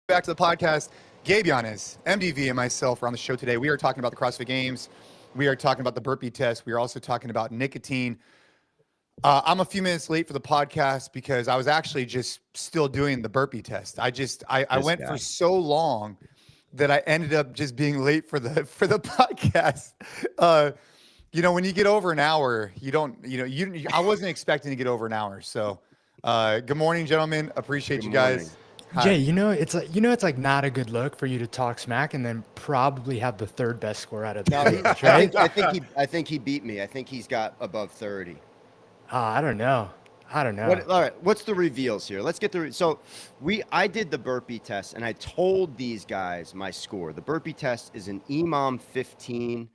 back to the podcast. Gabe Yanes, MDV, and myself are on the show today. We are talking about the CrossFit Games. We are talking about the burpee test. We are also talking about nicotine. I'm a few minutes late for the podcast because I was actually just still doing the burpee test. I went for so long that I ended up just being late for the podcast. When you get over an hour, I wasn't expecting to get over an hour. So, good morning, gentlemen. Appreciate you guys. Hi. Jay, it's like not a good look for you to talk smack and then probably have the third best score out of the class, right? I think he beat me. I think he's got above 30. I don't know. All right, what's the reveals here? Let's get I did the burpee test and I told these guys my score. The burpee test is an EMOM 15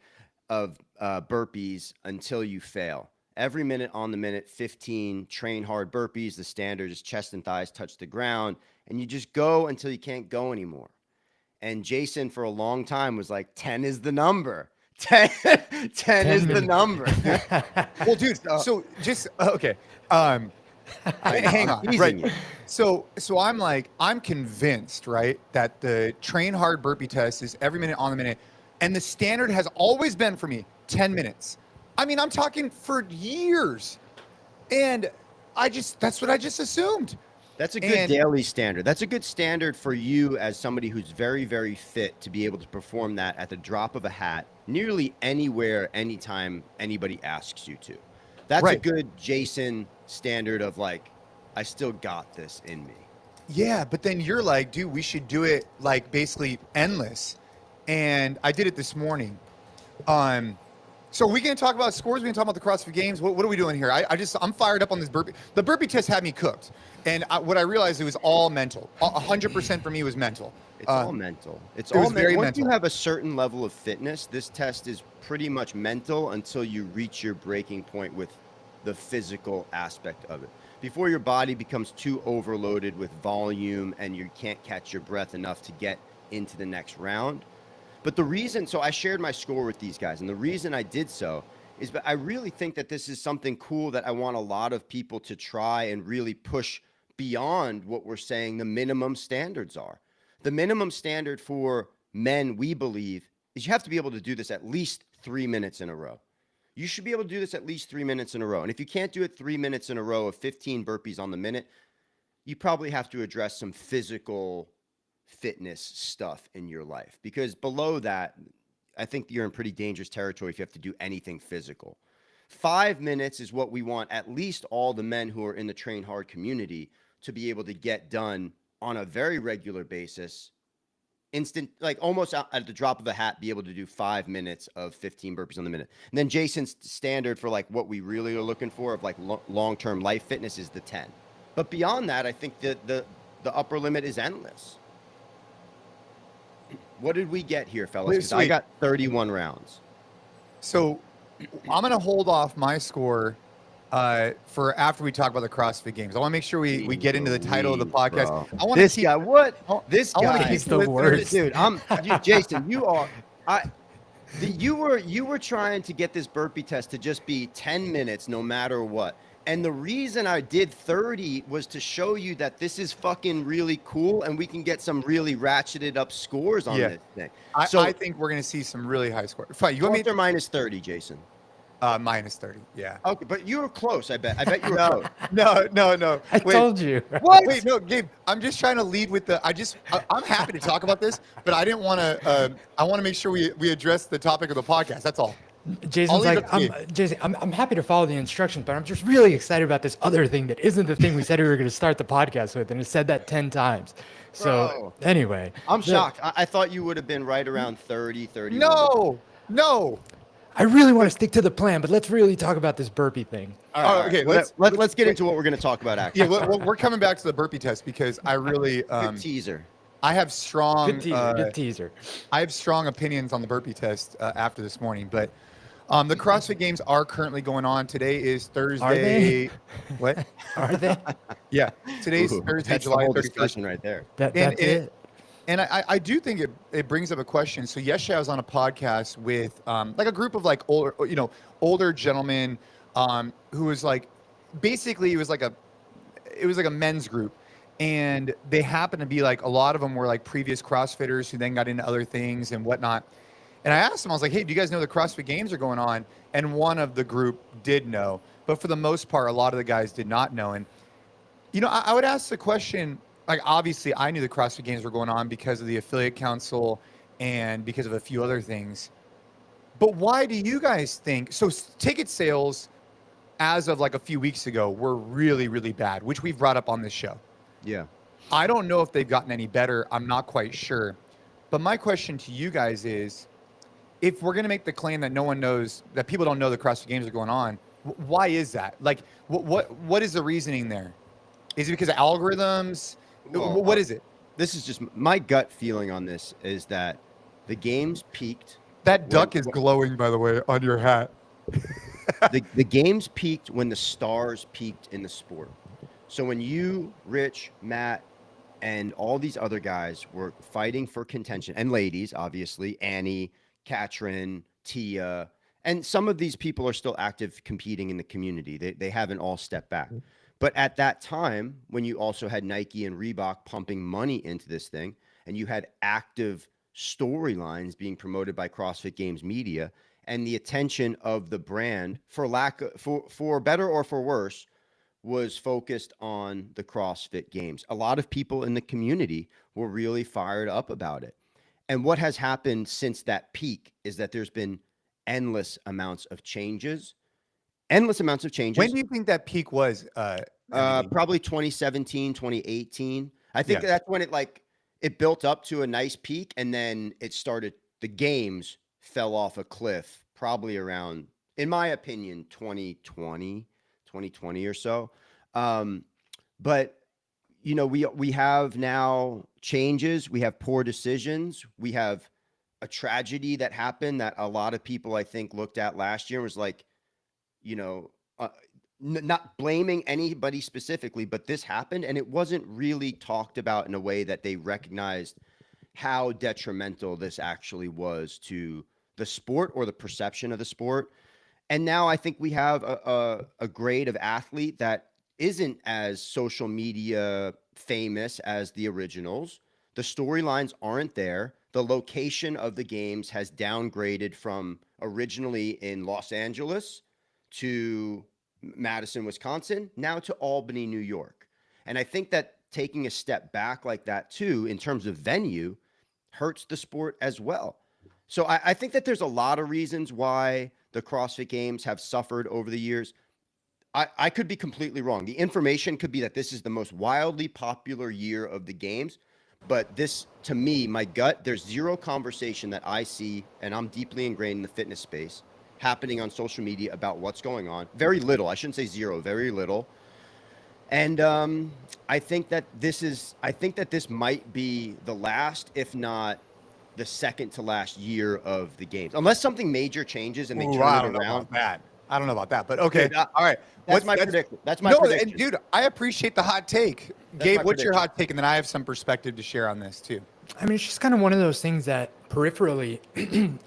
of burpees until you fail. Every minute on the minute, 15 train hard burpees. The standard is chest and thighs touch the ground. And you just go until you can't go anymore. And Jason, for a long time, was like, 10 is the number. 10 is the number. Well, dude, so just, okay. Hang on. Right. So I'm convinced, right, that the train hard burpee test is every minute on the minute. And the standard has always been for me 10 minutes. I mean, I'm talking for years. And that's what I just assumed. That's a good daily standard. That's a good standard for you as somebody who's very, very fit to be able to perform that at the drop of a hat, nearly anywhere, anytime anybody asks you to. That's right. A good Jason standard of like, I still got this in me. Yeah, but then you're like, dude, we should do it like basically endless. And I did it this morning. So we can talk about scores. We can talk about the CrossFit Games. What are we doing here? I'm fired up on this burpee. The burpee test had me cooked, and what I realized, it was all mental. 100% for me was mental. It's all mental. It's all mental. Once you have a certain level of fitness, this test is pretty much mental until you reach your breaking point with the physical aspect of it. Before your body becomes too overloaded with volume and you can't catch your breath enough to get into the next round. But the reason, so I shared my score with these guys, and the reason I did so is that I really think that this is something cool that I want a lot of people to try and really push beyond what we're saying the minimum standards are. The minimum standard for men, we believe, is you have to be able to do this at least 3 minutes in a row. You should be able to do this at least 3 minutes in a row. And if you can't do it 3 minutes in a row of 15 burpees on the minute, you probably have to address some physical fitness stuff in your life, because below that, I think you're in pretty dangerous territory if you have to do anything physical. 5 minutes is what we want at least all the men who are in the Train Hard community to be able to get done on a very regular basis, instant, like almost at the drop of a hat, be able to do 5 minutes of 15 burpees on the minute. And then Jason's standard for like what we really are looking for of like long-term life fitness is the 10. But beyond that, I think that the upper limit is endless. What did we get here, fellas? Because I got 31 rounds. So I'm going to hold off my score for after we talk about the CrossFit Games. I want to make sure we get into the title of the podcast. Bro. I want this guy. What? This guy is the worst, dude. Jason. You were trying to get this burpee test to just be 10 minutes, no matter what. And the reason I did 30 was to show you that this is fucking really cool and we can get some really ratcheted up scores on this thing. I think we're going to see some really high scores. Fine, you want me to minus 30, Jason? Minus 30, yeah. Okay, but you were close, I bet. I bet you were close. No. I told you. What? Wait, no, Gabe, I'm just trying to lead with I'm happy to talk about this, but I didn't want to, I want to make sure we address the topic of the podcast. That's all. Jason's like, I'm happy to follow the instructions, but I'm just really excited about this other thing that isn't the thing we said we were going to start the podcast with, and it said that 10 times. So anyway. I'm shocked. I thought you would have been right around 30, 31. No. I really want to stick to the plan, but let's really talk about this burpee thing. All right. Okay, let's get into what we're going to talk about, actually. Yeah, we're coming back to the burpee test because I really... Good teaser. I have strong... Good teaser. I have strong opinions on the burpee test after this morning, but... the CrossFit Games are currently going on. Today is Thursday. Are they? What? Are they? Yeah. Today's Thursday, July 31st. Discussion right there. That's it. And I do think it brings up a question. So yesterday I was on a podcast with like a group of like older gentlemen who was like, basically it was like a men's group. And they happen to be like, a lot of them were like previous CrossFitters who then got into other things and whatnot. And I asked them, I was like, hey, do you guys know the CrossFit Games are going on? And one of the group did know. But for the most part, a lot of the guys did not know. And, I would ask the question, like, obviously, I knew the CrossFit Games were going on because of the affiliate council and because of a few other things. But why do you guys think, so ticket sales as of like a few weeks ago were really, really bad, which we've brought up on this show. Yeah. I don't know if they've gotten any better. I'm not quite sure. But my question to you guys is, if we're going to make the claim that no one knows, that people don't know the CrossFit Games are going on, why is that? Like, what is the reasoning there? Is it because of algorithms? Well, what is it? This is just my gut feeling on this is that the games peaked. That duck is glowing, by the way, on your hat. The games peaked when the stars peaked in the sport. So when you, Rich, Matt, and all these other guys were fighting for contention, and ladies, obviously, Annie, Katrin, Tia, and some of these people are still active competing in the community. They haven't all stepped back. But at that time, when you also had Nike and Reebok pumping money into this thing, and you had active storylines being promoted by CrossFit Games media, and the attention of the brand, for better or for worse, was focused on the CrossFit Games. A lot of people in the community were really fired up about it. And what has happened since that peak is that there's been endless amounts of changes. When do you think that peak was? Probably 2017, 2018. I think that's when it built up to a nice peak, and then the games fell off a cliff probably around, in my opinion, 2020 or so. But we have now changes, we have poor decisions, we have a tragedy that happened that a lot of people, I think, looked at last year and was like, not blaming anybody specifically, but this happened, and it wasn't really talked about in a way that they recognized how detrimental this actually was to the sport or the perception of the sport. And now I think we have a grade of athlete that isn't as social media famous as the originals. The storylines aren't there. The location of the games has downgraded from originally in Los Angeles to Madison, Wisconsin, now to Albany, New York. And I think that taking a step back like that too, in terms of venue, hurts the sport as well. So I think that there's a lot of reasons why the CrossFit Games have suffered over the years. I could be completely wrong. The information could be that this is the most wildly popular year of the games. But this, to me, my gut, there's zero conversation that I see, and I'm deeply ingrained in the fitness space, happening on social media about what's going on. Very little. I shouldn't say zero, very little. And I think that this might be the last, if not the second to last year of the games, unless something major changes and they turn it around. I don't know about that, but okay. All right. That's my prediction. That's my prediction. And dude, I appreciate the hot take. Gabe, what's your hot take? And then I have some perspective to share on this too. I mean, it's just kind of one of those things that peripherally,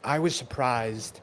I was surprised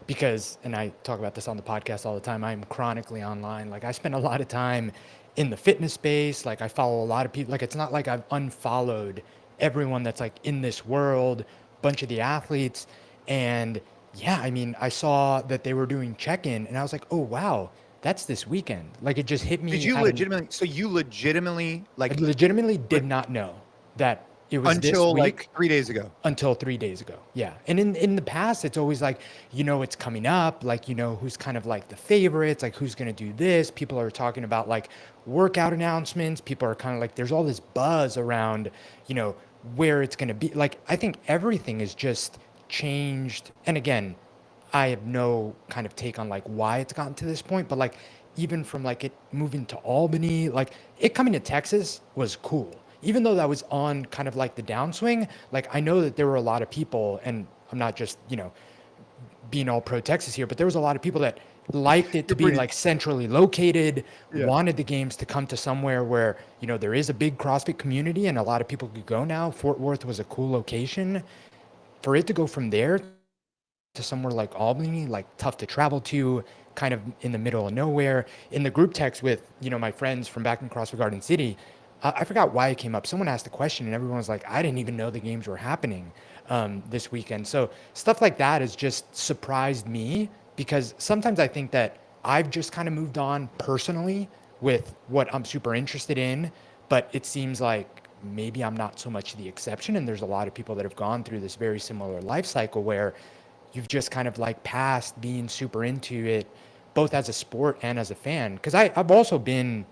because, and I talk about this on the podcast all the time, I'm chronically online. Like, I spend a lot of time in the fitness space. Like, I follow a lot of people. Like, it's not like I've unfollowed everyone that's like in this world, bunch of the athletes. And yeah, I mean, I saw that they were doing check-in and I was like, oh, wow, that's this weekend. Like, it just hit me. Did you legitimately, I legitimately did not know that it was until this week, like 3 days ago. Until 3 days ago. Yeah. And in the past, it's always like, it's coming up, like, who's kind of like the favorites, like who's going to do this. People are talking about like workout announcements. People are kind of like, there's all this buzz around, where it's going to be. Like, I think everything is just changed. And again, I have no kind of take on like why it's gotten to this point, but like even from like it moving to Albany, like it coming to Texas was cool. Even though that was on kind of like the downswing, like I know that there were a lot of people, and I'm not just, being all pro Texas here, but there was a lot of people that liked it to be like centrally located, wanted the games to come to somewhere where, there is a big CrossFit community and a lot of people could go now. Fort Worth was a cool location. For it to go from there to somewhere like Albany, like tough to travel to, kind of in the middle of nowhere. In the group text with, my friends from back in CrossFit Garden City, I forgot why it came up. Someone asked the question and everyone was like, I didn't even know the games were happening this weekend. So stuff like that has just surprised me, because sometimes I think that I've just kind of moved on personally with what I'm super interested in, but it seems like maybe I'm not so much the exception. And there's a lot of people that have gone through this very similar life cycle where you've just kind of like passed being super into it, both as a sport and as a fan. Because I've also been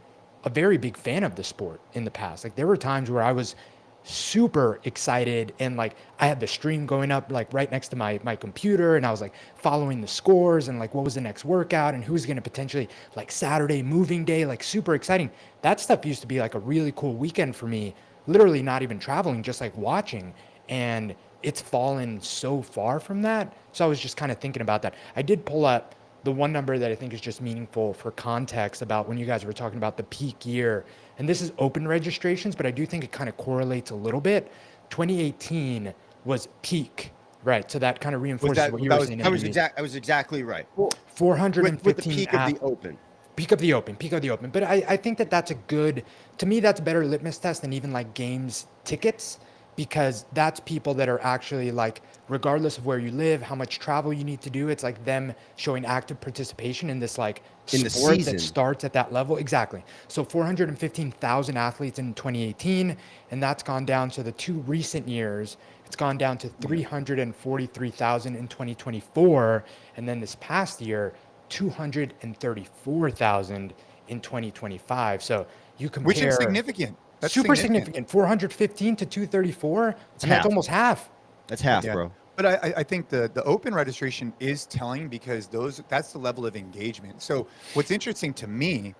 a very big fan of the sport in the past. Like there were times where I was super excited and like I had the stream going up like right next to my computer, and I was like following the scores and like what was the next workout and who's going to potentially like Saturday moving day, like super exciting. That stuff used to be like a really cool weekend for me, literally not even traveling, just like watching. And it's fallen so far from that. So I was just kind of thinking about that. I did pull up the one number that I think is just meaningful for context about when you guys were talking about the peak year. And this is open registrations, but I do think it kind of correlates a little bit. 2018 was peak, right? So that kind of reinforces what you were saying. I was exactly right. 415 with the peak of the open. Peak of the open. But I think that that's a good, to me, that's a better litmus test than even like games tickets, because that's people that are actually like, regardless of where you live, how much travel you need to do, it's like them showing active participation in this like sport that starts at that level. Exactly. So 415,000 athletes in 2018, and that's gone down to the 2 recent years. It's gone down to 343,000 in 2024. And then this past year, 234,000 in 2025. So you compare, which is significant. That's super significant. 415 to 234. That's almost half. That's half, bro. But I think the open registration is telling, because that's the level of engagement. So what's interesting to me,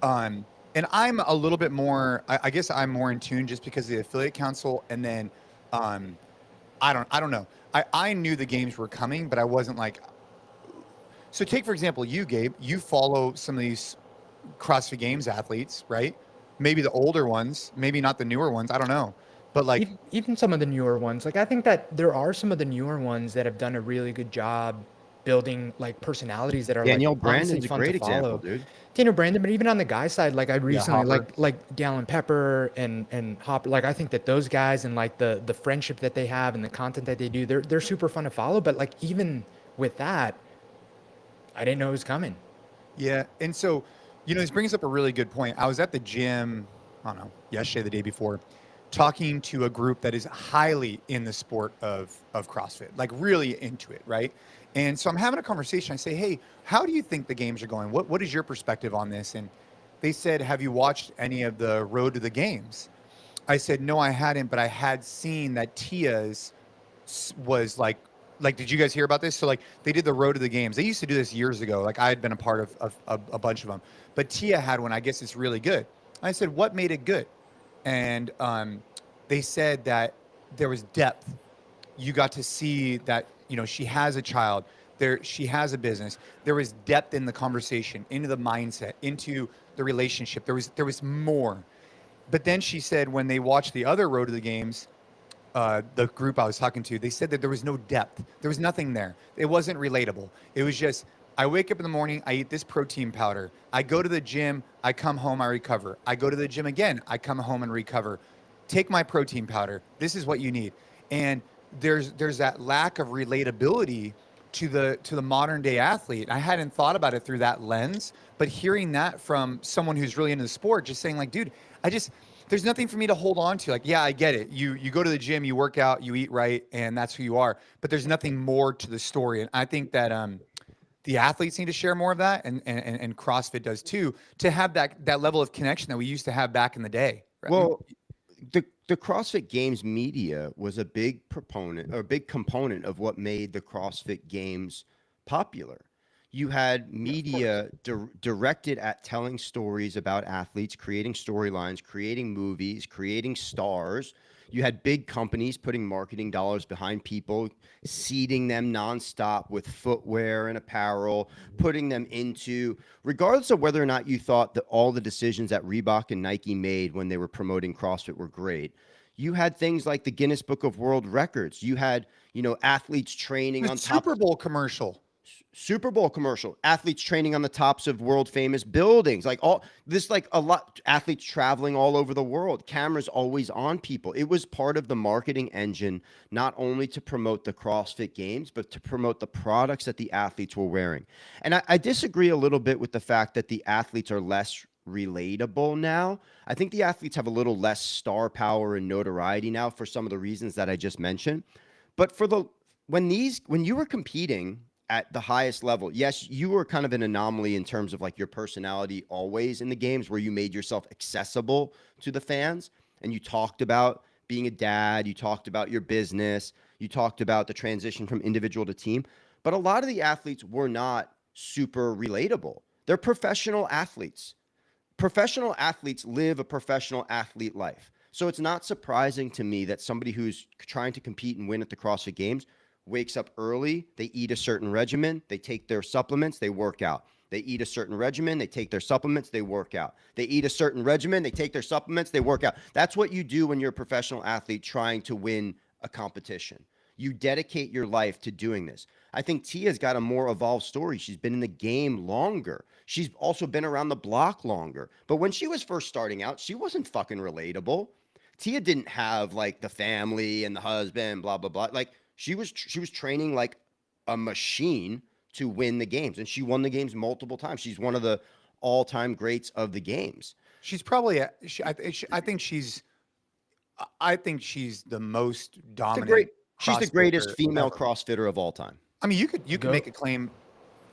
and I'm a little bit more, I guess I'm more in tune just because of the affiliate council. And then I don't know. I knew the games were coming, but I wasn't like, so take, for example, you, Gabe, you follow some of these CrossFit Games athletes, right? Maybe the older ones, maybe not the newer ones. I don't know. But like even some of the newer ones, like I think that there are some of the newer ones that have done a really good job building like personalities that are Daniel like Brandon's a great example, dude. Daniel Brandon, but even on the guy side, like I recently like Dallin Pepper and Hopper, like I think that those guys and like the friendship that they have and the content that they do, they're super fun to follow. But like even with that, I didn't know it was coming. Yeah, and so this brings up a really good point. I was at the gym, I don't know, yesterday, the day before, talking to a group that is highly in the sport of CrossFit, like really into it, right? And so I'm having a conversation. I say, hey, how do you think the games are going? What is your perspective on this? And they said, have you watched any of the Road to the Games? I said, no, I hadn't, but I had seen that Tia's was like, did you guys hear about this? So like they did the Road to the Games. They used to do this years ago. Like I had been a part of a bunch of them, but Tia had one. I guess it's really good. I said, what made it good? And they said that there was depth. You got to see that, she has a child there. She has a business. There was depth in the conversation, into the mindset, into the relationship. There was more. But then she said when they watched the other Road to the Games, the group I was talking to, they said that there was no depth. There was nothing there. It wasn't relatable. It was just, I wake up in the morning, I eat this protein powder. I go to the gym, I come home, I recover. I go to the gym again, I come home and recover. Take my protein powder. This is what you need. And there's that lack of relatability to the modern day athlete. I hadn't thought about it through that lens, but hearing that from someone who's really into the sport, just saying like, dude, there's nothing for me to hold on to. Like, yeah, I get it. You go to the gym, you work out, you eat right, and that's who you are. But there's nothing more to the story. And I think that the athletes need to share more of that, and CrossFit does too, to have that level of connection that we used to have back in the day. Right? Well, the CrossFit Games media was a big proponent or a big component of what made the CrossFit Games popular. You had media directed at telling stories about athletes, creating storylines, creating movies, creating stars. You had big companies putting marketing dollars behind people, seeding them nonstop with footwear and apparel, putting them into, regardless of whether or not you thought that all the decisions that Reebok and Nike made when they were promoting CrossFit were great. You had things like the Guinness Book of World Records. You had, athletes training on top. Super Bowl commercial. Super Bowl commercial, athletes training on the tops of world famous buildings, like all this, like a lot, athletes traveling all over the world, cameras always on people. It was part of the marketing engine, not only to promote the CrossFit Games, but to promote the products that the athletes were wearing. And I disagree a little bit with the fact that the athletes are less relatable now. I think the athletes have a little less star power and notoriety now for some of the reasons that I just mentioned. But when you were competing at the highest level, yes, you were kind of an anomaly in terms of like your personality always in the games, where you made yourself accessible to the fans, and you talked about being a dad, you talked about your business, you talked about the transition from individual to team. But a lot of the athletes were not super relatable. They're professional athletes. Professional athletes live a professional athlete life. So it's not surprising to me that somebody who's trying to compete and win at the CrossFit Games wakes up early, they eat a certain regimen, they take their supplements, they work out. They eat a certain regimen, they take their supplements, they work out. They eat a certain regimen, they take their supplements, they work out. That's what you do when you're a professional athlete trying to win a competition. You dedicate your life to doing this. I think Tia's got a more evolved story. She's been in the game longer. She's also been around the block longer. But when she was first starting out, she wasn't fucking relatable. Tia didn't have like the family and the husband, blah, blah, blah. Like she was training like a machine to win the games, and she won the games multiple times. She's one of the all-time greats of the games. She's probably, I think she's the most dominant. She's the greatest female CrossFitter of all time. I mean, you could make a claim.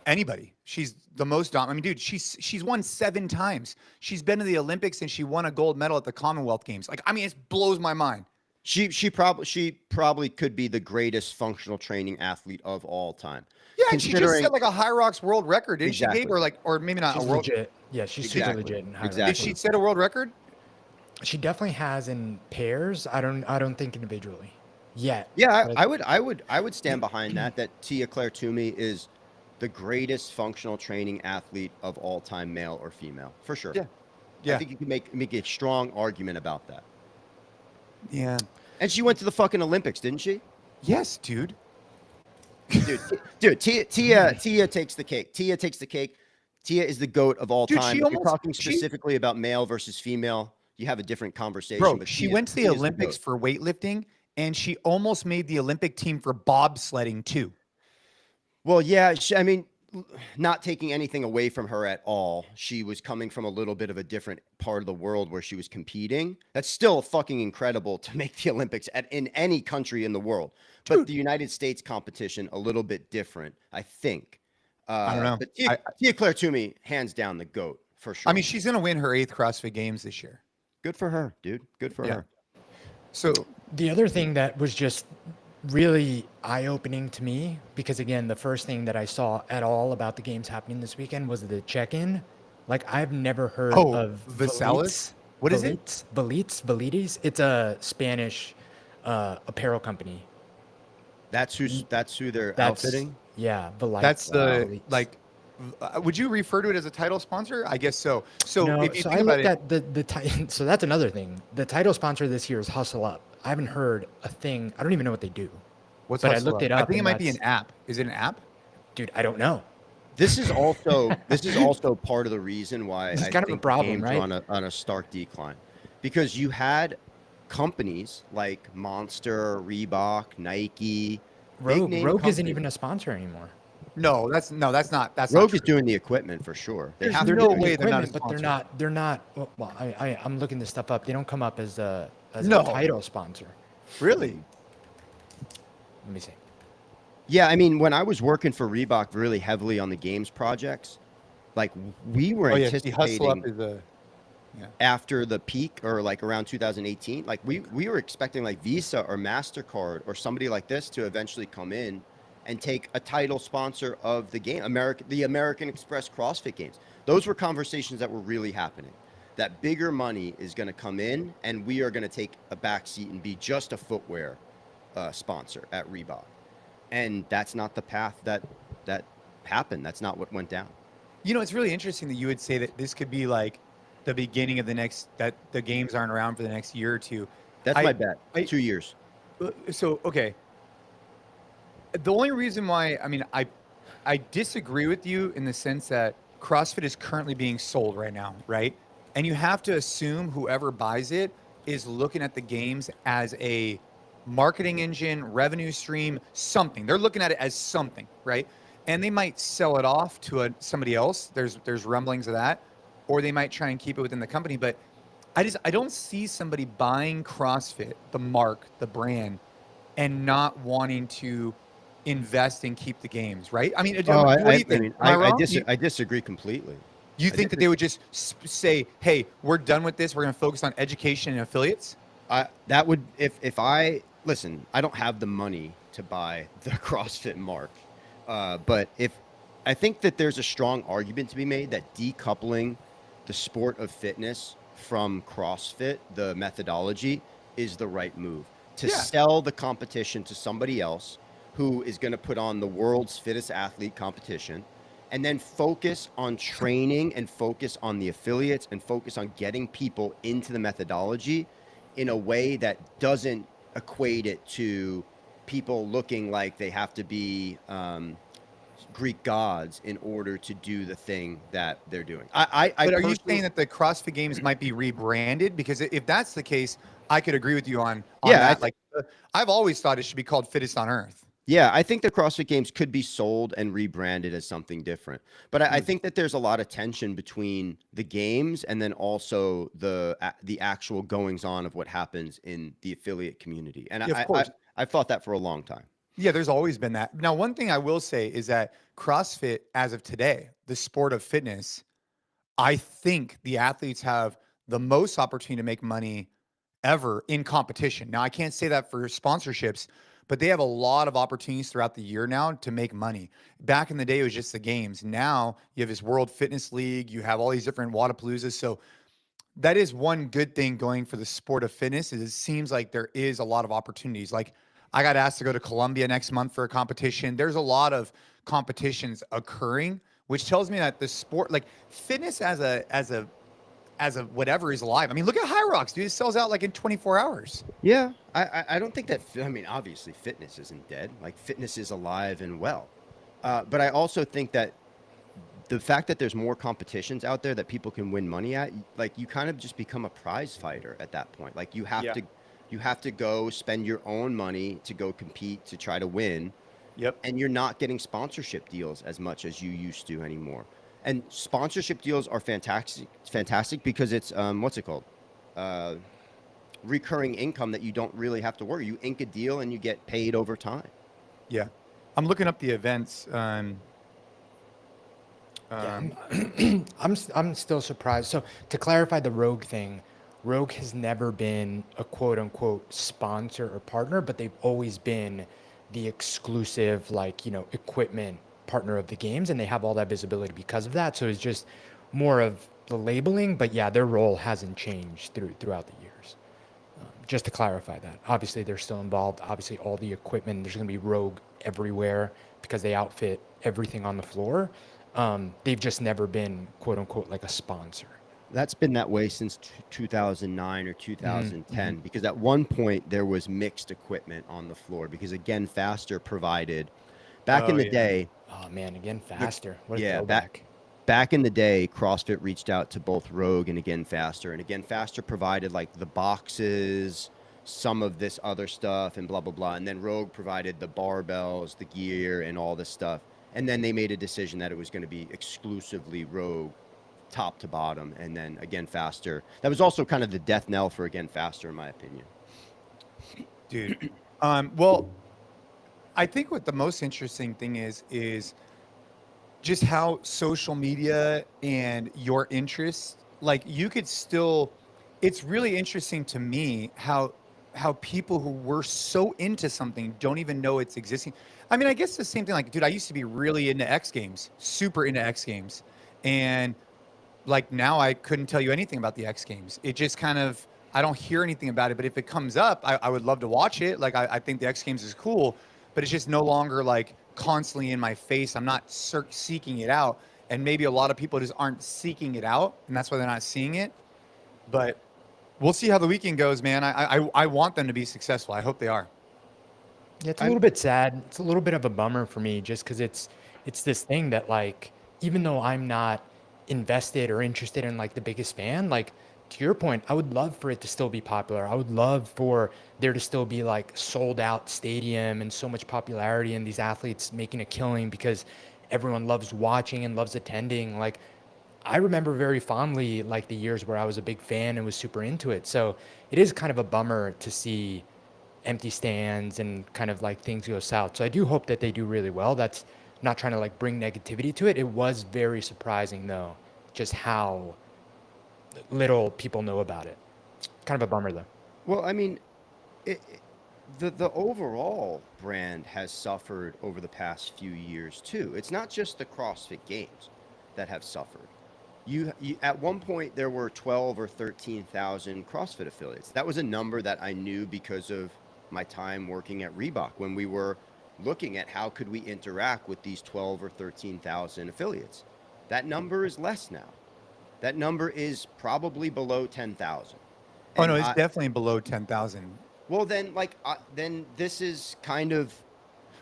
Anybody. She's the most dominant. I mean, dude, she's won 7 times. She's been to the Olympics and she won a gold medal at the Commonwealth Games. Like, I mean, it blows my mind. She probably could be the greatest functional training athlete of all time. Yeah, and she just set like a High Rocks world record. Didn't Exactly. she, Gabe? Or like, or maybe not She's a world. Legit. Yeah, she's super legit in High Rocks. Did she set a world record? She definitely has in pairs. I don't think individually yet. Yeah, I would stand behind that Tia-Clair Toomey is the greatest functional training athlete of all time, male or female, for sure. Yeah. I think you can make a strong argument about that. Yeah. And she went to the fucking Olympics, didn't she? Yes, dude. Dude, Tia takes the cake. Tia takes the cake. Tia is the GOAT of all time. If you're talking specifically about male versus female, you have a different conversation. Bro, she went to the Olympics for weightlifting, and she almost made the Olympic team for bobsledding too. Well, yeah, I mean, not taking anything away from her at all. She was coming from a little bit of a different part of the world where she was competing. That's still fucking incredible to make the Olympics in any country in the world. But the United States competition, a little bit different, I think. I don't know. But Tia-Clair Toomey, hands down the GOAT, for sure. I mean, she's going to win her 8th CrossFit Games this year. Good for her, dude. Good for her. So the other thing that was just really eye-opening to me, because again, the first thing that I saw at all about the games happening this weekend was the check-in. Like, I've never heard of Vaselis. What is it? Velites. It's a Spanish apparel company. That's who they're outfitting. Yeah, Velites. That's the Velites. like. Would you refer to it as a title sponsor? I guess so. So no, if you so think I about looked at the so that's another thing. The title sponsor this year is Hustle Up. I haven't heard a thing. I don't even know what they do. What's but Hustle I looked Up? it up. I think it might be an app. Is it an app? Dude, I don't know. This is also part of the reason why this is I kind think of a problem, games right? are on a stark decline, because you had companies like Monster, Reebok, Nike. Rogue isn't even a sponsor anymore. No, that's not. That's Rogue not is doing the equipment for sure. There's They're no doing way they're not a but sponsor. they're not. Well, I'm looking this stuff up. They don't come up as a No. title sponsor. Really. Let me see. Yeah, I mean, when I was working for Reebok really heavily on the games projects, like we were Hustle Up anticipating is a. after the peak, or like around 2018, like we were expecting like Visa or MasterCard or somebody like this to eventually come in and take a title sponsor of the game, the American Express CrossFit Games. Those were conversations that were really happening. That bigger money is going to come in, and we are going to take a backseat and be just a footwear sponsor at Reebok. And that's not the path that happened. That's not what went down. You know, it's really interesting that you would say that this could be like the beginning of that the games aren't around for the next year or two. That's my bet. 2 years. So, okay. The only reason why, I mean, I I disagree with you in the sense that CrossFit is currently being sold right now, right? And you have to assume whoever buys it is looking at the games as a marketing engine, revenue stream, something. They're looking at it as something, right? And they might sell it off to somebody else. There's rumblings of that, or they might try and keep it within the company. But I don't see somebody buying CrossFit, the mark, the brand, and not wanting to invest and keep the games, right? I mean, what do you think? I disagree completely. You think that they would just say, "Hey, we're done with this. We're going to focus on education and affiliates"? That would, if I listen, I don't have the money to buy the CrossFit mark, but if I think that there's a strong argument to be made that decoupling the sport of fitness from CrossFit, the methodology, is the right move to sell the competition to somebody else who is going to put on the world's fittest athlete competition, and then focus on training and focus on the affiliates and focus on getting people into the methodology in a way that doesn't equate it to people looking like they have to be Greek gods in order to do the thing that they're doing. But are you saying that the CrossFit Games might be rebranded? Because if that's the case, I could agree with you on that. I've always thought it should be called Fittest on Earth. Yeah, I think the CrossFit Games could be sold and rebranded as something different. But I think that there's a lot of tension between the games and then also the actual goings on of what happens in the affiliate community. And I've thought that for a long time. Yeah, there's always been that. Now, one thing I will say is that CrossFit, as of today, the sport of fitness, I think the athletes have the most opportunity to make money ever in competition. Now, I can't say that for sponsorships, but they have a lot of opportunities throughout the year now to make money. Back in the day, it was just the games. Now you have this World Fitness League, you have all these different Wodapaloozas. So that is one good thing going for the sport of fitness, is it seems like there is a lot of opportunities. Like, I got asked to go to Colombia next month for a competition. There's a lot of competitions occurring, which tells me that the sport, like fitness as a whatever, is alive. I mean, look at High Rocks, dude. It sells out like in 24 hours. Yeah, I don't think that, I mean, obviously fitness isn't dead. Like, fitness is alive and well. But I also think that the fact that there's more competitions out there that people can win money at, like, you kind of just become a prize fighter at that point. Like, you have to go spend your own money to go compete to try to win. Yep. And you're not getting sponsorship deals as much as you used to anymore. And sponsorship deals are fantastic because it's what's it called? Recurring income that you don't really have to worry. You ink a deal and you get paid over time. Yeah. I'm looking up the events. I'm still surprised. So to clarify the Rogue thing, Rogue has never been a quote unquote sponsor or partner, but they've always been the exclusive, like, you know, equipment partner of the games, and they have all that visibility because of that. So it's just more of the labeling, but yeah, their role hasn't changed throughout the years. Just to clarify that. Obviously, they're still involved. Obviously, all the equipment, there's going to be Rogue everywhere because they outfit everything on the floor. They've just never been, quote unquote, like a sponsor. That's been that way since 2009 or 2010, because at one point there was mixed equipment on the floor because Again Faster provided, back in the day. Oh man, Again Faster. What a yeah, throwback. Back in the day, CrossFit reached out to both Rogue and Again Faster, and Again Faster provided like the boxes, some of this other stuff, and blah, blah, blah. And then Rogue provided the barbells, the gear, and all this stuff. And then they made a decision that it was going to be exclusively Rogue, top to bottom, and then Again Faster. That was also kind of the death knell for Again Faster, in my opinion. Dude. Well, I think what the most interesting thing is just how social media and your interests, like, you could still, it's really interesting to me how people who were so into something don't even know it's existing. I mean, I guess the same thing, like, dude, I used to be really into X Games, super into X Games. And like, now I couldn't tell you anything about the X Games. It just kind of, I don't hear anything about it, but if it comes up, I would love to watch it. Like, I think the X Games is cool, but it's just no longer like constantly in my face. I'm not seeking it out. And maybe a lot of people just aren't seeking it out, and that's why they're not seeing it. But we'll see how the weekend goes, man. I want them to be successful. I hope they are. Yeah, it's a little bit sad. It's a little bit of a bummer for me, just because it's it's this thing that like, even though I'm not invested or interested in like the biggest fan, like to your point, I would love for it to still be popular. I would love for there to still be like sold out stadium and so much popularity and these athletes making a killing because everyone loves watching and loves attending. Like I remember very fondly like the years where I was a big fan and was super into it. So it is kind of a bummer to see empty stands and kind of like things go south. So I do hope that they do really well. That's not trying to like bring negativity to it. It was very surprising though, just how little people know about it. Kind of a bummer though. Well, I mean, the overall brand has suffered over the past few years too. It's not just the CrossFit Games that have suffered. You at one point there were 12 or 13,000 CrossFit affiliates. That was a number that I knew because of my time working at Reebok when we were looking at how could we interact with these 12 or 13,000 affiliates. That number is less now. That number is probably below 10,000. Oh no, it's definitely below 10,000. Well, then then this is kind of.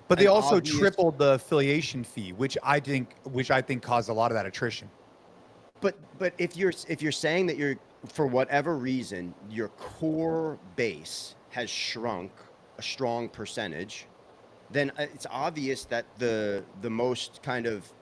But they also tripled the affiliation fee, which I think caused a lot of that attrition. But if you're saying that you're, for whatever reason, your core base has shrunk a strong percentage, then it's obvious that the most kind of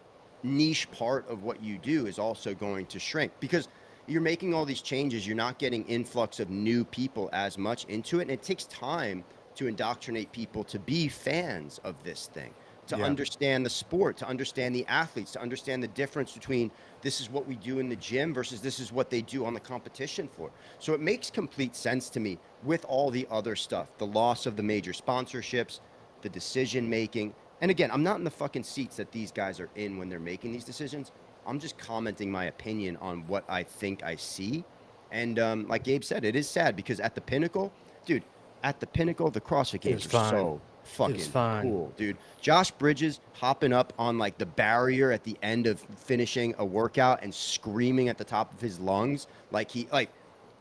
niche part of what you do is also going to shrink because you're making all these changes. You're not getting influx of new people as much into it. And it takes time to indoctrinate people to be fans of this thing, to understand the sport, to understand the athletes, to understand the difference between this is what we do in the gym versus this is what they do on the competition floor. So it makes complete sense to me with all the other stuff, the loss of the major sponsorships, the decision making. And again, I'm not in the fucking seats that these guys are in when they're making these decisions. I'm just commenting my opinion on what I think I see. And like Gabe said, it is sad because at the pinnacle, dude, the CrossFit Games are so fucking cool, dude. Josh Bridges hopping up on like the barrier at the end of finishing a workout and screaming at the top of his lungs.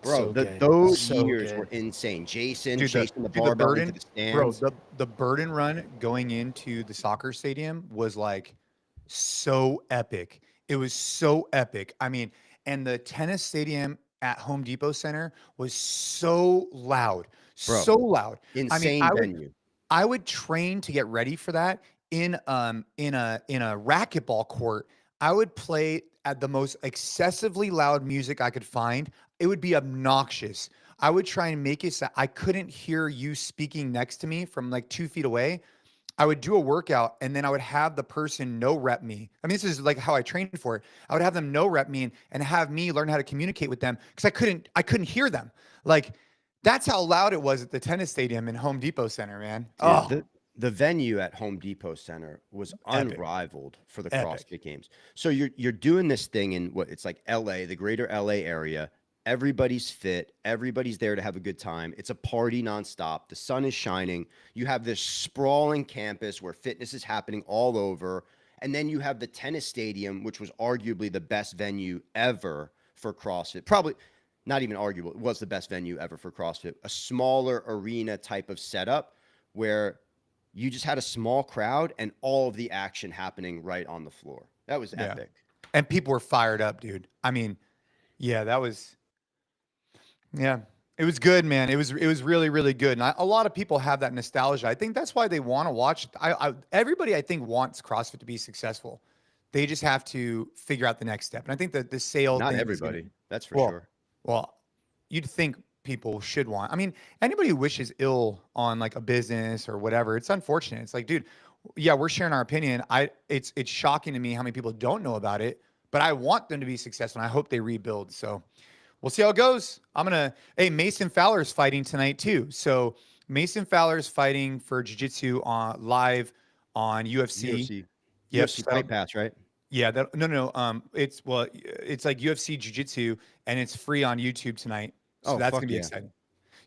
Bro, those years were insane. Chasing the barbell into the stands. Bro, the burden run going into the soccer stadium was like so epic. It was so epic. I mean, and the tennis stadium at Home Depot Center was so loud. Bro, so loud. Insane venue. I would train to get ready for that in a racquetball court. I would play at the most excessively loud music I could find. It would be obnoxious. I would try and make it so I couldn't hear you speaking next to me from like 2 feet away. I would do a workout and then I would have the person no rep me. I mean, this is like how I trained for it. I would have them no rep me and have me learn how to communicate with them because I couldn't hear them. Like that's how loud it was at the tennis stadium in Home Depot Center, man. Dude, the venue at Home Depot Center was unrivaled for the CrossFit Games. So you're doing this thing in what it's like LA, the greater LA area. Everybody's fit. Everybody's there to have a good time. It's a party nonstop. The sun is shining. You have this sprawling campus where fitness is happening all over. And then you have the tennis stadium, which was arguably the best venue ever for CrossFit. Probably not even arguable. It was the best venue ever for CrossFit. A smaller arena type of setup where you just had a small crowd and all of the action happening right on the floor. That was epic. And people were fired up, dude. I mean, it was good, man. It was really, really good. And a lot of people have that nostalgia. I think that's why they want to watch. Everybody, I think, wants CrossFit to be successful. They just have to figure out the next step. And I think that the sale Not everybody. That's for sure. Well, you'd think people should want. I mean, anybody who wishes ill on like a business or whatever, it's unfortunate. It's like, dude, we're sharing our opinion. It's shocking to me how many people don't know about it, but I want them to be successful and I hope they rebuild. So we'll see how it goes. Mason Fowler is fighting tonight too. So Mason Fowler is fighting for jiu-jitsu live on UFC. Yep. UFC Fight Pass, right? Yeah. It's like UFC jiu-jitsu and it's free on YouTube tonight. So that's going to be exciting.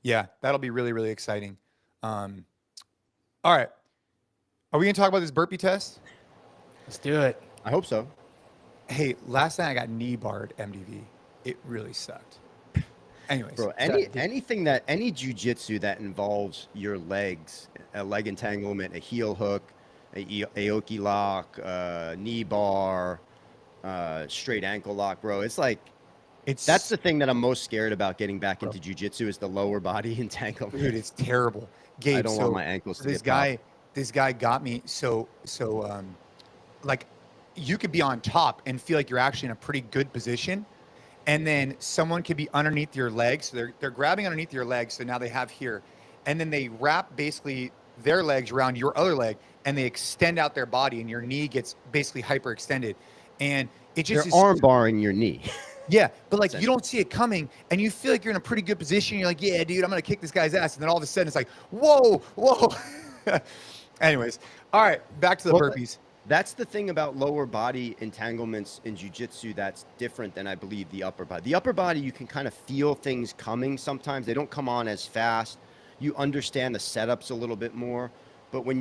Yeah. That'll be really, really exciting. All right. Are we going to talk about this burpee test? Let's do it. I hope so. Hey, last night I got knee barred MDV. It really sucked. Anyways, bro, any jiu-jitsu that involves your legs, a leg entanglement, a heel hook, Aoki lock, knee bar, straight ankle lock, bro. It's like, that's the thing that I'm most scared about getting back into jiu-jitsu is the lower body entanglement. Dude, it's terrible. Gabe, I don't want my ankles to this get guy, this guy got me. Like you could be on top and feel like you're actually in a pretty good position. And then someone could be underneath your legs. So they're grabbing underneath your legs. So now they have here, and then they wrap basically their legs around your other leg and they extend out their body and your knee gets basically hyperextended. And it just they're arm barring your knee. Yeah, but like you don't see it coming and you feel like you're in a pretty good position. You're like, yeah, dude, I'm going to kick this guy's ass. And then all of a sudden it's like, whoa. Anyways, all right, back to the burpees. That's the thing about lower body entanglements in jiu-jitsu that's different than, I believe, the upper body. The upper body, you can kind of feel things coming sometimes. They don't come on as fast. You understand the setups a little bit more. But when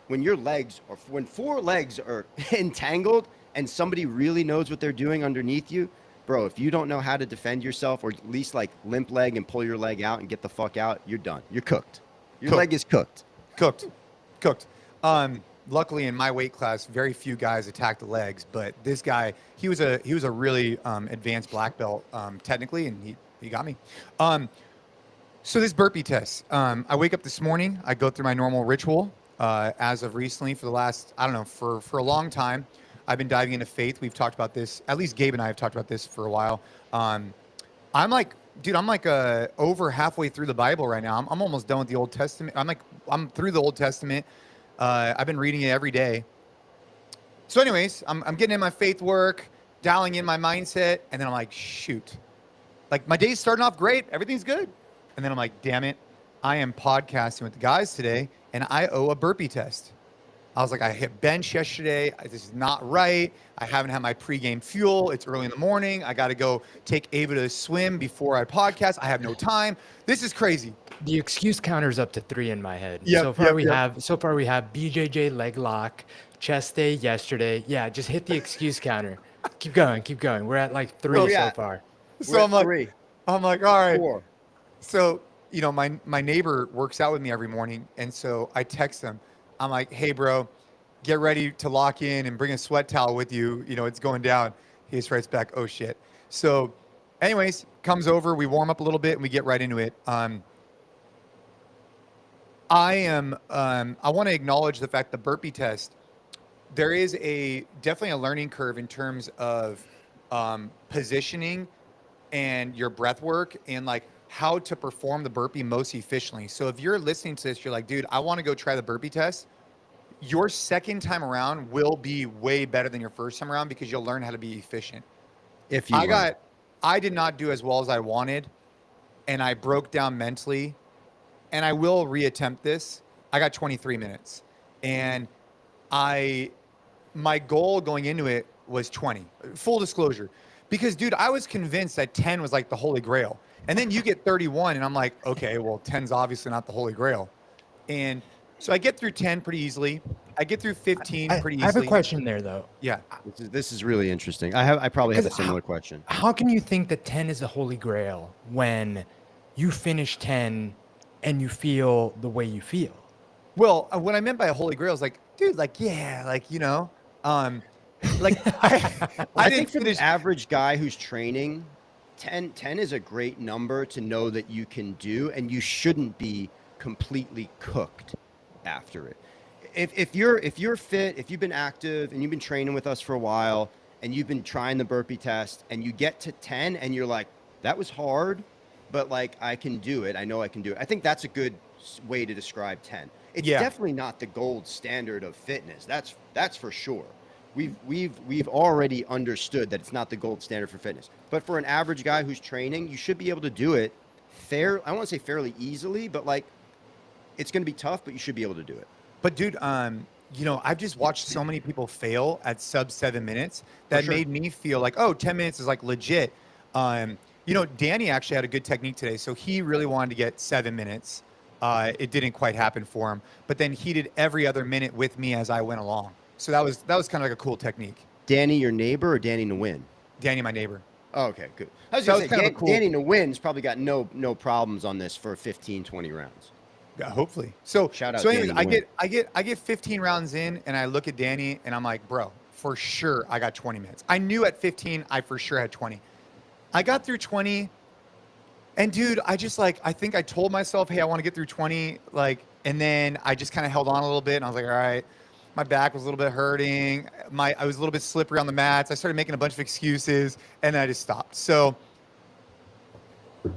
when four legs are entangled and somebody really knows what they're doing underneath you, bro, if you don't know how to defend yourself or at least like limp leg and pull your leg out and get the fuck out, you're done. You're cooked. Your leg is cooked. Cooked. Luckily in my weight class, very few guys attack the legs, but this guy, he was a really advanced black belt technically, and he got me. So this burpee test, I wake up this morning, I go through my normal ritual. As of recently, for the last, I don't know, for a long time, I've been diving into faith. We've talked about this, at least Gabe and I have talked about this for a while. I'm like over halfway through the Bible right now. I'm almost done with the Old Testament. I'm through the Old Testament. I've been reading it every day. So anyways, I'm getting in my faith work, dialing in my mindset, and then I'm like, shoot. Like my day's starting off great. Everything's good. And then I'm like, damn it. I am podcasting with the guys today, and I owe a burpee test. I was like, I hit bench yesterday. This is not right. I haven't had my pregame fuel. It's early in the morning. I got to go take Ava to swim before I podcast. I have no time. This is crazy. The excuse counter's up to 3 in my head. So far we have BJJ leg lock, chest day yesterday. Yeah, just hit the excuse counter. Keep going. We're at like 3 so far. So I'm like, all right. 4. So, my neighbor works out with me every morning. And so I text him. I'm like, hey, bro, get ready to lock in and bring a sweat towel with you. It's going down. He just writes back, oh, shit. So anyways, comes over. We warm up a little bit and we get right into it. I want to acknowledge the fact the burpee test, there is definitely a learning curve in terms of positioning and your breath work and like how to perform the burpee most efficiently. So if you're listening to this, you're like, dude, I want to go try the burpee test. Your second time around will be way better than your first time around because you'll learn how to be efficient. I did not do as well as I wanted, and I broke down mentally, and I will reattempt this. I got 23 minutes, and my goal going into it was 20. Full disclosure, because dude, I was convinced that 10 was like the holy grail. And then you get 31 and I'm like, okay, well, 10's obviously not the holy grail. And so I get through 10 pretty easily. I get through 15 pretty easily. I have a question there though. Yeah. This is really interesting. I probably have a similar question. How can you think that 10 is the holy grail when you finish 10 and you feel the way you feel? Well, what I meant by a holy grail is like, dude, like, yeah, like, like I think for the average guy who's training, 10 is a great number to know that you can do, and you shouldn't be completely cooked after it. If you're fit, if you've been active and you've been training with us for a while and you've been trying the burpee test and you get to 10 and you're like, that was hard, but like I can do it. I know I can do it. I think that's a good way to describe 10. It's definitely not the gold standard of fitness. That's for sure. We've already understood that it's not the gold standard for fitness. But for an average guy who's training, you should be able to do it I don't want to say fairly easily, but like it's going to be tough, but you should be able to do it. But dude, I've just watched so many people fail at sub 7 minutes that made me feel like, 10 minutes is like legit. Danny actually had a good technique today. So he really wanted to get 7 minutes. It didn't quite happen for him, but then he did every other minute with me as I went along. So that was kind of like a cool technique. Danny, your neighbor, or Danny Nguyen? Danny, my neighbor. Oh, okay, good. I was going to say, Danny Nguyen's probably got no problems on this for 15, 20 rounds. Yeah, hopefully. So, Shout out so anyways, Danny I get 15 rounds in, and I look at Danny, and I'm like, bro, for sure, I got 20 minutes. I knew at 15, I for sure had 20. I got through 20, and dude, I just like, I think I told myself, hey, I want to get through 20, like, and then I just kind of held on a little bit, and I was like, all right. My back was a little bit hurting. I was a little bit slippery on the mats. I started making a bunch of excuses, and then I just stopped. So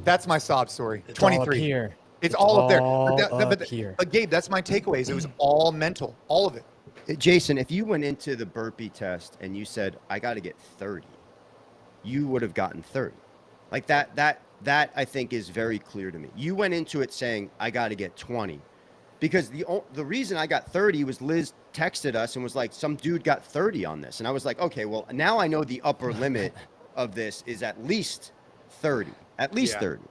that's my sob story. It's 23. all up here. It's all up there. Here. But Gabe, that's my takeaways. It was all mental, all of it. Jason, if you went into the burpee test and you said, I got to get 30, you would have gotten 30. Like that I think is very clear to me. You went into it saying, I got to get 20. Because the reason I got 30 was Liz texted us and was like, some dude got 30 on this. And I was like, okay, well, now I know the upper limit of this is at least 30. At least 30.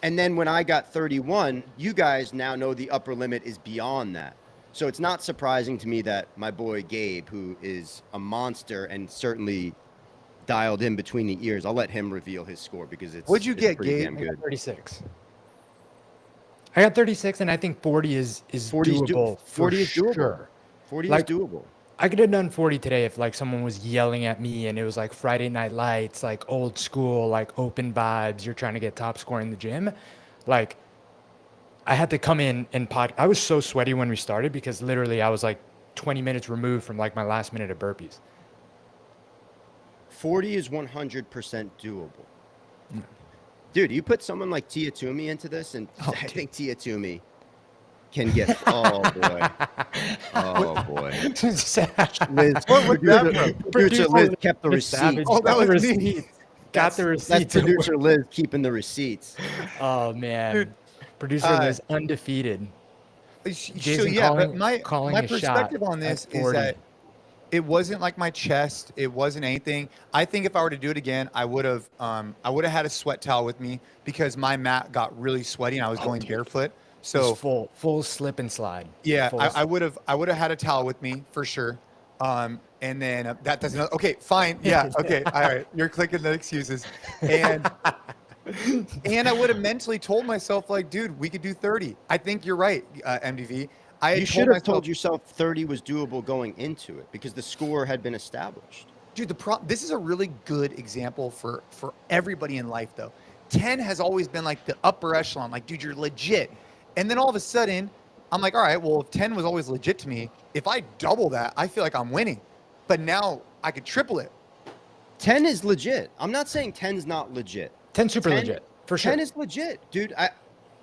And then when I got 31, you guys now know the upper limit is beyond that. So it's not surprising to me that my boy Gabe, who is a monster and certainly dialed in between the ears, I'll let him reveal his score because What'd you get, Gabe? Damn good. 36. I got 36, and I think 40 is 40 doable. 40 is doable. Sure. 40 Like, is doable. I could have done 40 today if like someone was yelling at me and it was like Friday Night Lights, like old school, like open vibes. You're trying to get top score in the gym. Like I had to come in and I was so sweaty when we started because literally I was like 20 minutes removed from like my last minute of burpees. 40 is 100% doable. Dude, you put someone like Tia Toomey into this, and I think Tia Toomey can get. Oh boy, oh boy. Liz, producer Liz kept the receipts. Oh, that was me. Got the receipts. That's producer Liz keeping the receipts. Oh man, dude, producer Liz undefeated. Jason but my perspective on this is that it wasn't like my chest. It wasn't anything. I think if I were to do it again, I would have had a sweat towel with me because my mat got really sweaty and I was going barefoot. So full slip and slide. Yeah, I would have had a towel with me for sure. And then that doesn't. Okay, fine. Yeah. Okay. All right. You're clicking the excuses, and I would have mentally told myself like, dude, we could do 30. I think you're right, MDV. You should have told yourself 30 was doable going into it because the score had been established. Dude, this is a really good example for everybody in life, though. 10 has always been like the upper echelon. Like, dude, you're legit. And then all of a sudden, I'm like, all right, well, if 10 was always legit to me, if I double that, I feel like I'm winning. But now I could triple it. 10 is legit. I'm not saying 10's not legit. 10's super legit, for sure. 10 is legit. Dude,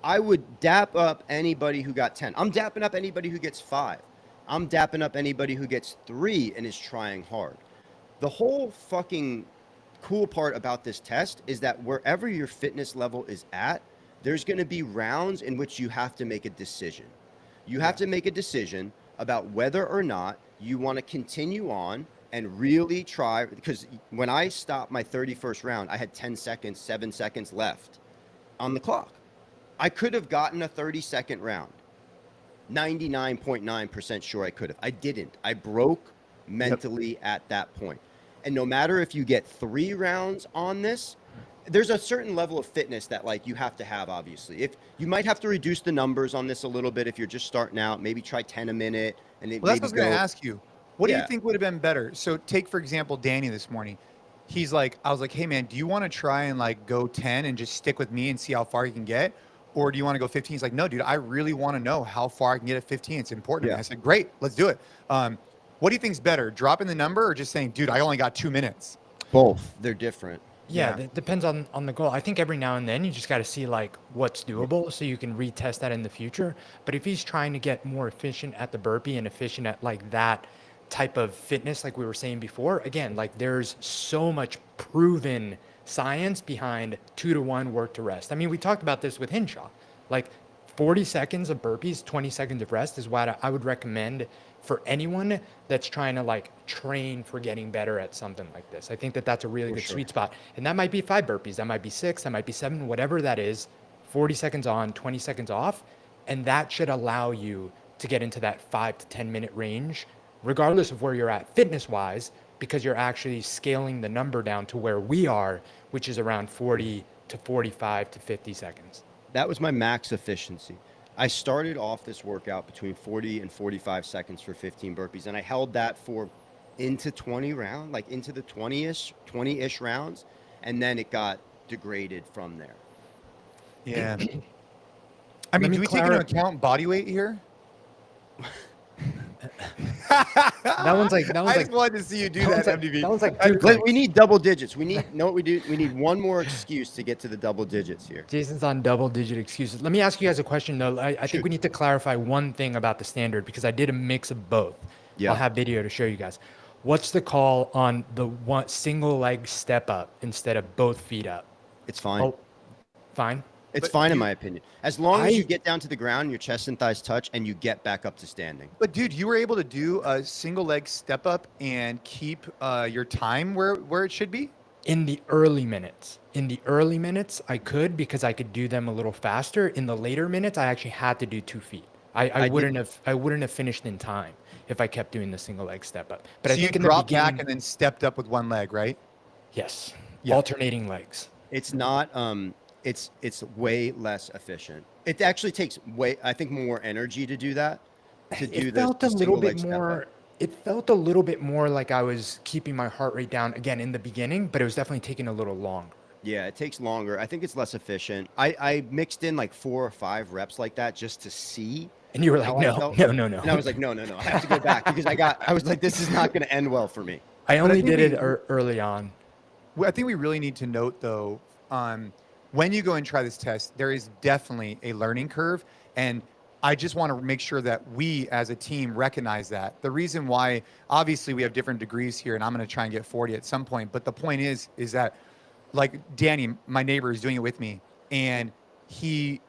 I would dap up anybody who got 10. I'm dapping up anybody who gets 5. I'm dapping up anybody who gets 3 and is trying hard. The whole fucking cool part about this test is that wherever your fitness level is at, there's going to be rounds in which you have to make a decision. You have to make a decision about whether or not you want to continue on and really try, because when I stopped my 31st round, I had 10 seconds, 7 seconds left on the clock. I could have gotten a 30-second round. 99.9% sure I could have. I didn't. I broke mentally at that point. And no matter if you get 3 rounds on this, there's a certain level of fitness that like you have to have, obviously. If you might have to reduce the numbers on this a little bit if you're just starting out, maybe try 10 a minute. And that's what I was going to ask you. What do you think would have been better? So take, for example, Danny this morning. He's like, I was like, hey man, do you want to try and like go 10 and just stick with me and see how far you can get? Or do you want to go 15? He's like, no, dude, I really want to know how far I can get at 15. It's important. I said, great, let's do it. What do you think's better, dropping the number or just saying, dude, I only got 2 minutes? Both. They're different. Yeah, it depends on the goal. I think every now and then you just got to see like what's doable so you can retest that in the future. But if he's trying to get more efficient at the burpee and efficient at like that type of fitness, like we were saying before, again, like there's so much proven science behind 2-to-1 work to rest. I mean, we talked about this with Hinshaw. Like 40 seconds of burpees, 20 seconds of rest is what I would recommend for anyone that's trying to like train for getting better at something like this. I think that that's a really good sweet spot. And that might be 5 burpees, that might be 6, that might be 7, whatever that is, 40 seconds on, 20 seconds off. And that should allow you to get into that 5 to 10 minute range, regardless of where you're at fitness wise, because you're actually scaling the number down to where we are, which is around 40 to 45 to 50 seconds. That was my max efficiency. I started off this workout between 40 and 45 seconds for 15 burpees, and I held that for into 20 rounds, like into the 20-ish rounds, and then it got degraded from there. Yeah. I mean, do we take into account body weight here? that one's like I just wanted to see you do that, MDV. That one's like we need double digits. We need know what we do. We need one more excuse to get to the double digits here. Jason's on double digit excuses. Let me ask you guys a question though. I think we need to clarify one thing about the standard because I did a mix of both. Yeah. I'll have video to show you guys. What's the call on the one single leg step up instead of both feet up? It's fine. Oh, fine. It's fine in my opinion. As long as you get down to the ground, your chest and thighs touch, and you get back up to standing. But dude, you were able to do a single leg step up and keep your time where it should be? In the early minutes. In the early minutes, I could because I could do them a little faster. In the later minutes, I actually had to do 2 feet. I wouldn't have finished in time if I kept doing the single leg step up. But so I think you dropped back and then stepped up with one leg, right? Yes. Yeah. Alternating legs. It's not it's way less efficient. It actually takes I think more energy to do that. It felt a little bit more. It felt a little bit more like I was keeping my heart rate down again in the beginning, but it was definitely taking a little longer. Yeah, it takes longer. I think it's less efficient. I mixed in like 4 or 5 reps like that just to see. And you were like, no. And I was like, no. I have to go back because I was like, this is not going to end well for me. I only did it early on. I think we really need to note though, when you go and try this test, there is definitely a learning curve. And I just want to make sure that we as a team recognize that. The reason why, obviously we have different degrees here and I'm going to try and get 40 at some point. But the point is that like Danny, my neighbor, is doing it with me. And he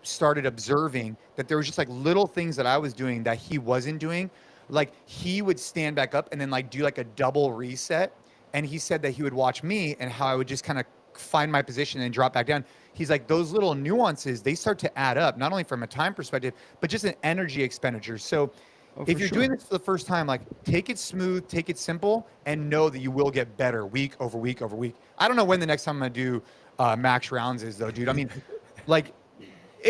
started observing that there was just like little things that I was doing that he wasn't doing. Like he would stand back up and then like do like a double reset. And he said that he would watch me and how I would just kind of find my position and drop back down. He's like, those little nuances, they start to add up, not only from a time perspective, but just an energy expenditure. So if you're doing this for the first time, like take it smooth, take it simple, and know that you will get better week over week over week. I don't know when the next time I'm going to do max rounds is though, dude. I mean, like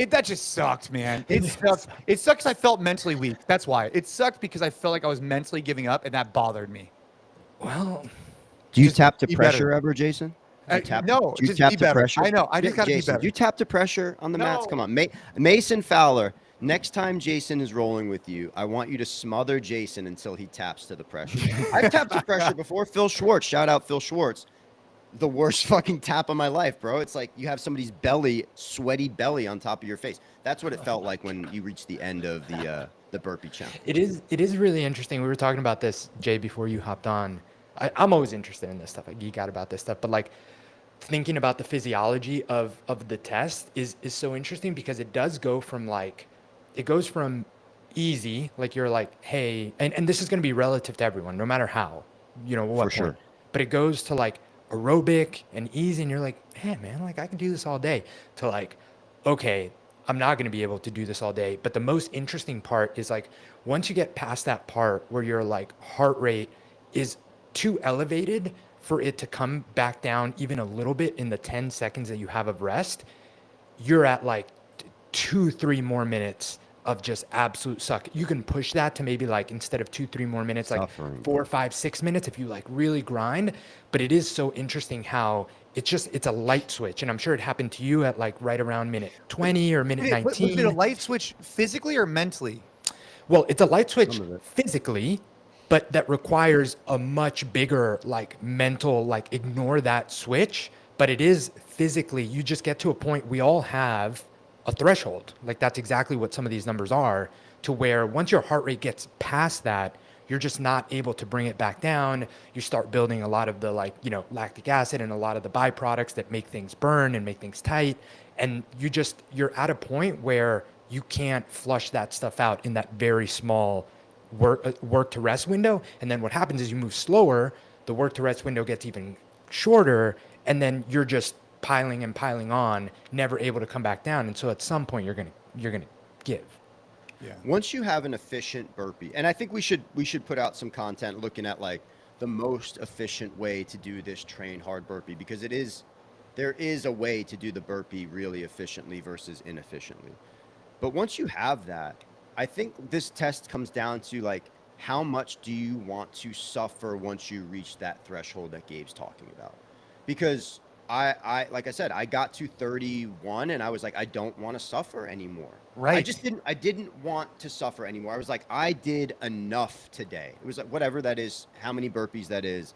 that just sucked, man. It sucks. It sucks. I felt mentally weak. That's why it sucked, because I felt like I was mentally giving up and that bothered me. Well, do you tap to pressure ever, Jason? No, just be better. Pressure? I know. I just got to be better. You tap to pressure on the mats. Come on. Mason Fowler, next time Jason is rolling with you, I want you to smother Jason until he taps to the pressure. I've tapped to pressure before. Phil Schwartz, shout out Phil Schwartz. The worst fucking tap of my life, bro. It's like you have somebody's belly, sweaty belly on top of your face. That's what it felt like when you reached the end of the burpee challenge. It is really interesting. We were talking about this, Jay, before you hopped on. I'm always interested in this stuff. I geek out about this stuff, but like thinking about the physiology of the test is so interesting, because it does go from easy, like you're like, hey, and this is going to be relative to everyone, no matter how, what For sure. But it goes to like aerobic and easy, and you're like, hey man, like I can do this all day, to like, okay, I'm not going to be able to do this all day. But the most interesting part is like, once you get past that part where your like heart rate is too elevated for it to come back down even a little bit in the 10 seconds that you have of rest, you're at like 2-3 more minutes of just absolute suck. You can push that to maybe like, instead of 2-3 more minutes, like 4, 5, 6 minutes if you like really grind. But it is so interesting how it's a light switch. And I'm sure it happened to you at like right around minute 20 or minute 19. Was it a light switch physically or mentally? Well, it's a light switch physically, but that requires a much bigger like mental, like ignore that switch. But it is physically, you just get to a point, we all have a threshold. Like that's exactly what some of these numbers are, to where once your heart rate gets past that, you're just not able to bring it back down. You start building a lot of the like, lactic acid and a lot of the byproducts that make things burn and make things tight. And you're at a point where you can't flush that stuff out in that very small work to rest window. And then what happens is you move slower, the work to rest window gets even shorter, and then you're just piling and piling on, never able to come back down. And so at some point you're gonna give. Yeah. Once you have an efficient burpee, and I think we should put out some content looking at like the most efficient way to do this train hard burpee, because there is a way to do the burpee really efficiently versus inefficiently. But once you have that, I think this test comes down to like, how much do you want to suffer once you reach that threshold that Gabe's talking about? Because I like I said, I got to 31 and I was like, I don't want to suffer anymore. Right. I didn't want to suffer anymore. I was like, I did enough today. It was like, whatever that is, how many burpees that is,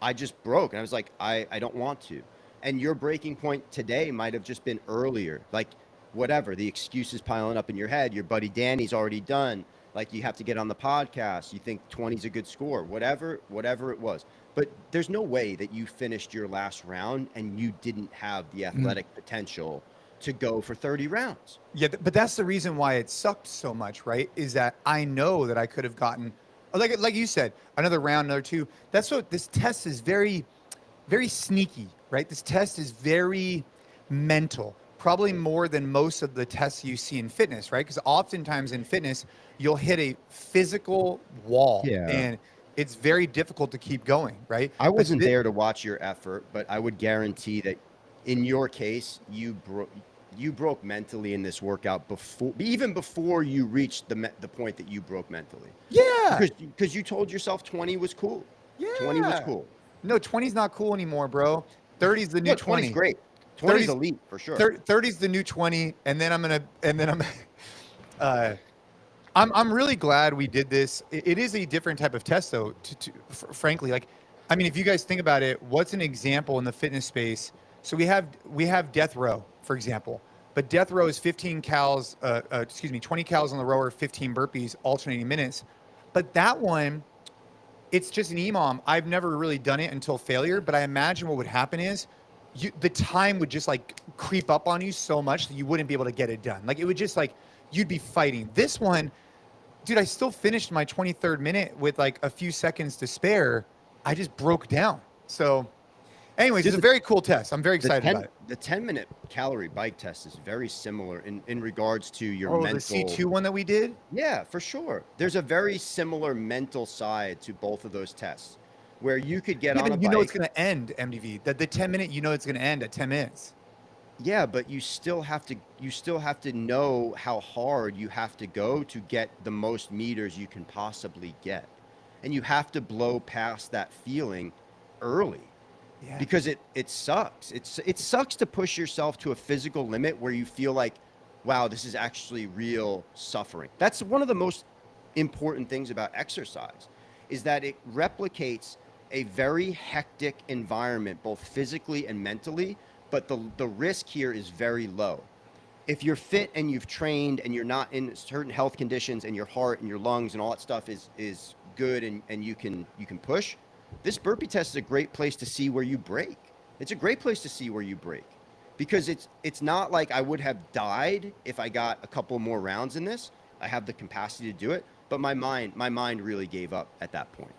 I just broke. And I was like, I don't want to. And your breaking point today might have just been earlier. Like, whatever, the excuses piling up in your head. Your buddy Danny's already done. Like, you have to get on the podcast. You think 20 is a good score, whatever it was. But there's no way that you finished your last round and you didn't have the athletic potential to go for 30 rounds. Yeah, but that's the reason why it sucked so much, right? Is that I know that I could have gotten, like you said, another round, another two. That's what this test is, very, very sneaky, right? This test is very mental, probably more than most of the tests you see in fitness, right? Because oftentimes in fitness, you'll hit a physical wall, and it's very difficult to keep going, right? I wasn't there to watch your effort, but I would guarantee that in your case, you broke mentally in this workout even before you reached the point that you broke mentally. Yeah. Because you told yourself 20 was cool. Yeah. 20 was cool. No, 20's not cool anymore, bro. 30's the new 20. 20's great. 20's elite for sure. 30's the new 20, and then I'm really glad we did this. It is a different type of test, though. Frankly, like, I mean, if you guys think about it, what's an example in the fitness space? So we have death row, for example, but death row is 20 cals on the rower, 15 burpees, alternating minutes. But that one, it's just an EMOM. I've never really done it until failure, but I imagine what would happen is the time would just like creep up on you so much that you wouldn't be able to get it done. Like, it would just like, you'd be fighting. This one, dude, I still finished my 23rd minute with like a few seconds to spare. I just broke down. So anyways, it's a very cool test. I'm very excited about it. The 10-minute calorie bike test is very similar in regards to your mental. The C2 one that we did? Yeah, for sure. There's a very similar mental side to both of those tests where you could get on a bike. You know it's going to end, MDV. The 10-minute, you know it's going to end at 10 minutes. Yeah, but you still have to know how hard you have to go to get the most meters you can possibly get. And you have to blow past that feeling early. Yeah. Because it sucks. It sucks to push yourself to a physical limit where you feel like, wow, this is actually real suffering. That's one of the most important things about exercise, is that it replicates a very hectic environment, both physically and mentally, but the risk here is very low. If you're fit and you've trained and you're not in certain health conditions and your heart and your lungs and all that stuff is good and you can push, this burpee test is a great place to see where you break. It's a great place to see where you break, because it's not like I would have died if I got a couple more rounds in this. I have the capacity to do it, but my mind really gave up at that point.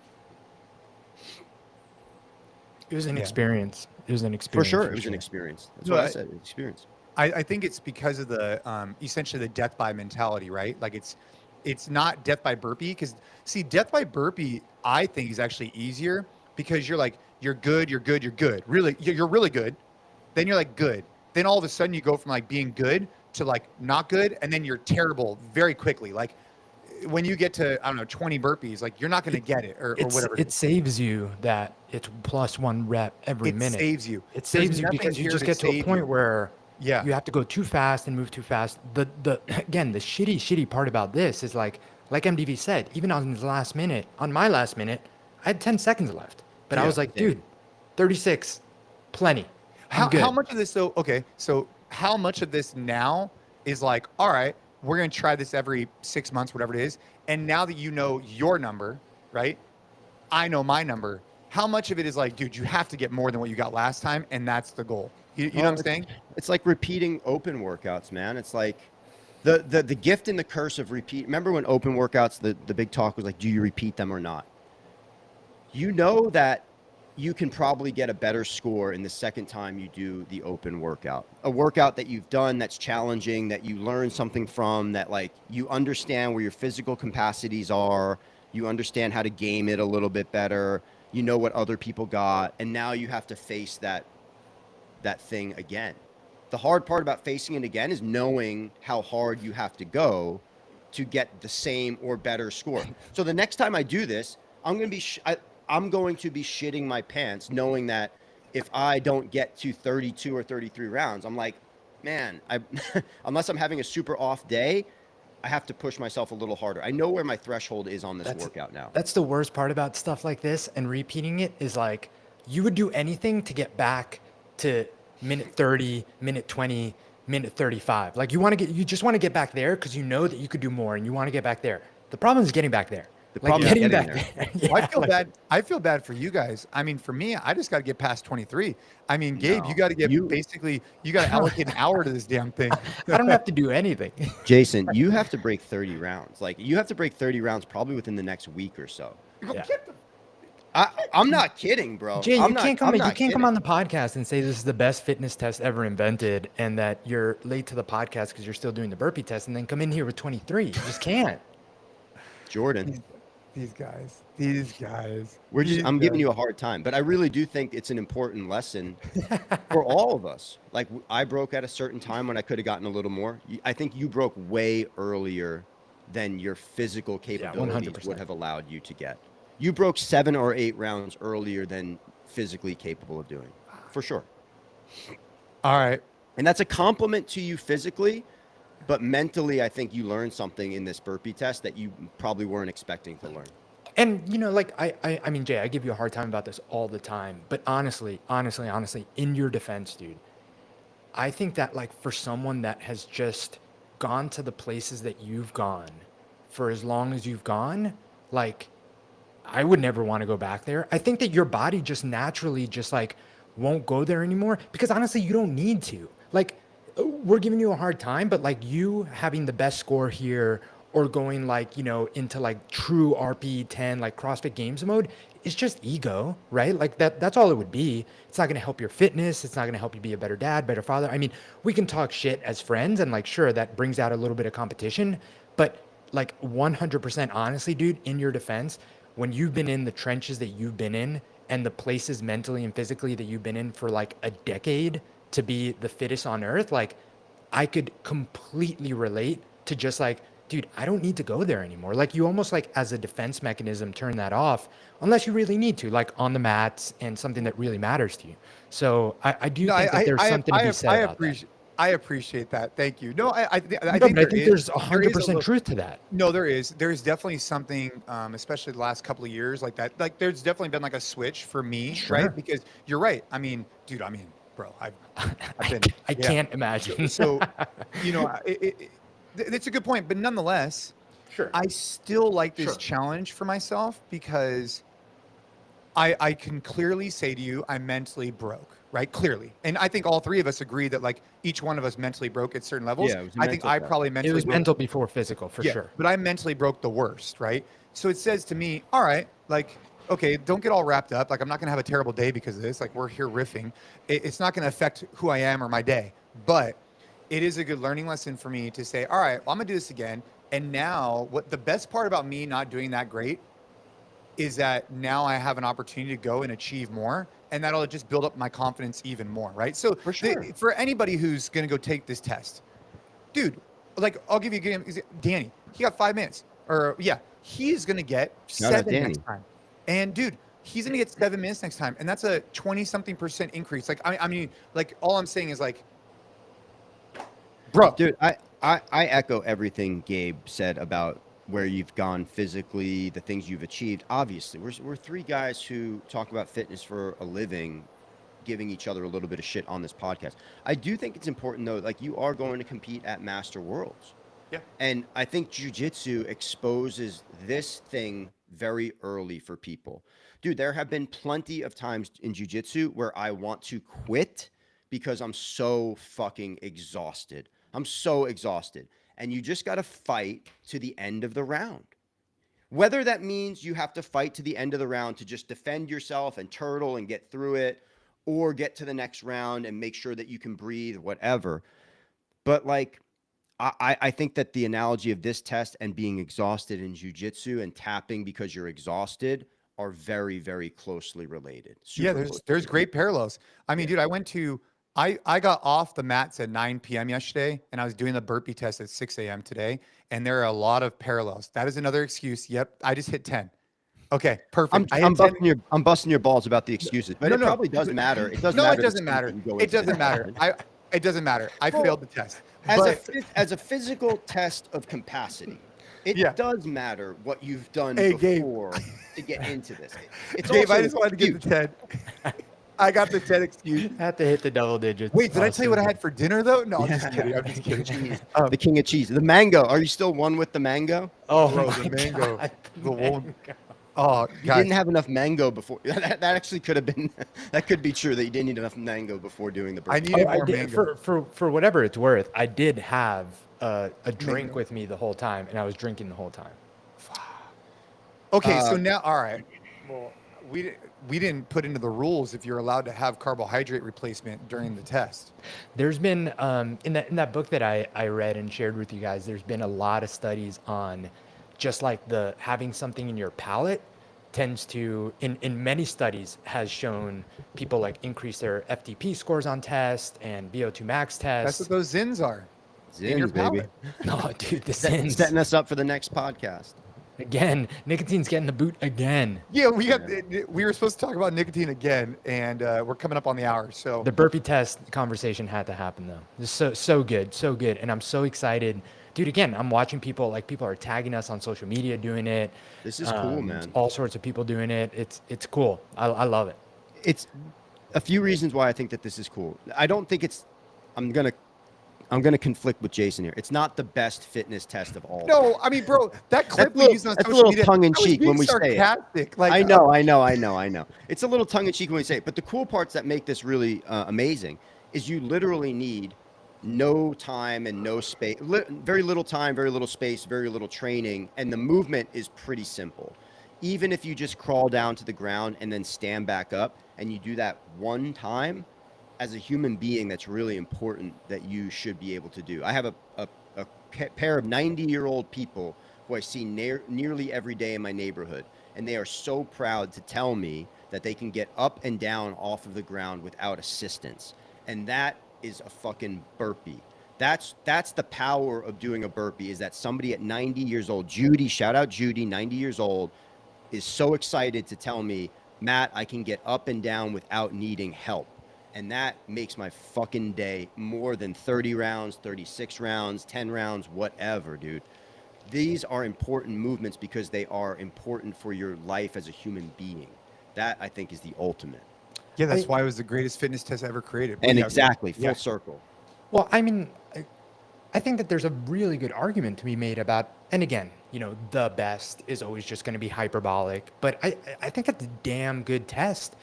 It was an experience. It was an experience. For sure. It was an experience. That's what I said, an experience. I think it's because of the essentially the death by mentality, right? Like, it's not death by burpee, because see, death by burpee I think is actually easier, because you're like, you're good. Really, you're really good. Then you're like good. Then all of a sudden you go from like being good to like not good, and then you're terrible very quickly. Like, when you get to, I don't know, 20 burpees, like, you're not going to get it or whatever. It saves you that it's plus 1 rep every minute. It saves you. It saves you because you just get to a point where you have to go too fast and move too fast. Again, the shitty part about this is like MDV said, even on his last minute, on my last minute, I had 10 seconds left. But I was like, dude, 36, plenty. How much of this, though? Okay, so how much of this now is like, all right, we're going to try this every 6 months, whatever it is. And now that you know your number, right? I know my number. How much of it is like, dude, you have to get more than what you got last time, and that's the goal. You know what I'm saying? It's like repeating open workouts, man. It's like the gift and the curse of repeat. Remember when open workouts, the big talk was like, do you repeat them or not? You know that you can probably get a better score in the second time you do the open workout. A workout that you've done that's challenging, that you learn something from, that like you understand where your physical capacities are, you understand how to game it a little bit better, you know what other people got, and now you have to face that thing again. The hard part about facing it again is knowing how hard you have to go to get the same or better score. So the next time I do this, I'm going to be I'm going to be shitting my pants knowing that if I don't get to 32 or 33 rounds, I'm like, man, unless I'm having a super off day, I have to push myself a little harder. I know where my threshold is on this workout now. That's the worst part about stuff like this and repeating it is like, you would do anything to get back to minute 30, minute 20, minute 35. Like you just want to get back there because you know that you could do more and you want to get back there. The problem is getting back there. The problem is getting back there. Yeah, I feel bad. I feel bad for you guys. I mean, for me, I just got to get past 23. I mean, Gabe, you got to get basically, you got to allocate an hour to this damn thing. I don't have to do anything. Jason, you have to break 30 rounds. Like you have to break 30 rounds probably within the next week or so. Yeah. I'm not kidding, bro. Jay, you can't come on the podcast and say this is the best fitness test ever invented and that you're late to the podcast because you're still doing the burpee test and then come in here with 23. You just can't. Jordan. These guys. I'm giving you a hard time, but I really do think it's an important lesson for all of us. Like I broke at a certain time when I could have gotten a little more. I think you broke way earlier than your physical capabilities would have allowed you to get. You broke 7 or 8 rounds earlier than physically capable of doing, for sure. All right. And that's a compliment to you physically, but mentally, I think you learned something in this burpee test that you probably weren't expecting to learn. And, you know, like, I mean, Jay, I give you a hard time about this all the time, but honestly, in your defense, dude, I think that, like, for someone that has just gone to the places that you've gone for as long as you've gone, like, I would never want to go back there. I think that your body just naturally just like won't go there anymore because honestly, you don't need to. Like, we're giving you a hard time, but like you having the best score here or going like, you know, into like true RP 10, like CrossFit Games mode, it's just ego, right? Like that's all it would be. It's not going to help your fitness. It's not going to help you be a better dad, better father. I mean, we can talk shit as friends and like, sure, that brings out a little bit of competition, but like 100% honestly, dude, in your defense, when you've been in the trenches that you've been in and the places mentally and physically that you've been in for like a decade to be the fittest on earth, like I could completely relate to just like, dude, I don't need to go there anymore. Like you almost like as a defense mechanism, turn that off unless you really need to, like on the mats and something that really matters to you. So I do think that there's something to be said about that. I appreciate that. Thank you. No, I think there's 100% truth to that. No, there is. There's definitely something, especially the last couple of years like that. Like there's definitely been like a switch for me, sure. Right? Because you're right. I mean, dude, bro, I've been. I can't imagine. So, you know, it's a good point, but nonetheless, sure. I still like this challenge for myself because I can clearly say to you, I'm mentally broke. Right, clearly, and I think all three of us agree that like each one of us mentally broke at certain levels. Yeah, I think I probably mentally. It was broke. mental before physical, for sure. But I mentally broke the worst, right? So it says to me, all right, like, okay, don't get all wrapped up. Like, I'm not gonna have a terrible day because of this. Like, we're here riffing. It's not gonna affect who I am or my day, but it is a good learning lesson for me to say, all right, well, I'm gonna do this again. And now, what the best part about me not doing that great is that now I have an opportunity to go and achieve more. And that'll just build up my confidence even more, right? So for sure. For anybody who's going to go take this test, dude, like I'll give you a game. Danny, he got 5 minutes. He's going to get 7 next time. And dude, he's going to get 7 minutes next time. And that's a 20-something% increase. Like, I mean, like all I'm saying is like, bro. Dude, I echo everything Gabe said about where you've gone physically, the things you've achieved. Obviously, we're three guys who talk about fitness for a living, giving each other a little bit of shit on this podcast. I do think it's important though, like you are going to compete at Master Worlds. Yeah. And I think jiu-jitsu exposes this thing very early for people. Dude, there have been plenty of times in jiu-jitsu where I want to quit because I'm so fucking exhausted. I'm so exhausted. And you just got to fight to the end of the round. Whether that means you have to fight to the end of the round to just defend yourself and turtle and get through it, or get to the next round and make sure that you can breathe, whatever. But like, I think that the analogy of this test and being exhausted in jiu-jitsu and tapping because you're exhausted are very, very closely related. There's great parallels. I mean, dude, I went to I got off the mats at 9 p.m. yesterday, and I was doing the burpee test at 6 a.m. today, and there are a lot of parallels. That is another excuse. Yep, I just hit 10. Okay, perfect. I'm busting your balls about the excuses, but it probably does matter. It doesn't matter. It doesn't matter. It doesn't matter. It doesn't matter. I failed the test. As a physical test of capacity, it does matter what you've done before to get into this. It's Gabe, I just wanted to get the 10. I got the 10 excuse. I have to hit the double digits. Wait, did I tell you what I had for dinner, though? No, I'm just kidding. The king of cheese. The mango. Are you still one with the mango? Oh, bro, the mango. The one. Oh, you didn't have enough mango before. That actually could have been. That could be true that you didn't need enough mango before doing the burpee. I needed more mango. For whatever it's worth, I did have a drink with me the whole time, and I was drinking the whole time. Okay, so now, all right. Well, we didn't put into the rules if you're allowed to have carbohydrate replacement during the test. There's been in that book that I read and shared with you guys, there's been a lot of studies on just like the having something in your palate tends to in many studies has shown people like increase their FTP scores on tests and VO2 max tests. That's what those Zins are. Zins, baby. No, dude, the Zins. Setting us up for the next podcast. Again, nicotine's getting the boot again. Yeah, we were supposed to talk about nicotine again, and we're coming up on the hour. So the burpee test conversation had to happen though. It's so good, and I'm so excited, dude. Again, I'm watching people are tagging us on social media doing it. This is cool, man. All sorts of people doing it. It's cool. I love it. It's a few reasons why I think that this is cool. I don't think it's. I'm gonna conflict with Jason here. It's not the best fitness test of all. No, I mean, bro, that clip we used on social media. That's a little tongue in cheek when we say it. Like, I know. It's a little tongue in cheek when we say it. But the cool parts that make this really amazing is you literally need no time and no space, very little time, very little space, very little training, and the movement is pretty simple. Even if you just crawl down to the ground and then stand back up, and you do that one time. As a human being, that's really important that you should be able to do. I have a pair of 90-year-old people who I see nearly every day in my neighborhood, and they are so proud to tell me that they can get up and down off of the ground without assistance. And that is a fucking burpee. That's the power of doing a burpee, is that somebody at 90 years old, Judy, shout out Judy, 90 years old, is so excited to tell me, Matt, I can get up and down without needing help. And that makes my fucking day more than 30 rounds, 36 rounds, 10 rounds, whatever, dude. These are important movements because they are important for your life as a human being. That, I think, is the ultimate. Yeah, that's why it was the greatest fitness test ever created. And exactly, full circle. Well, I mean, I think that there's a really good argument to be made about, and again, the best is always just going to be hyperbolic, but I think it's a damn good test.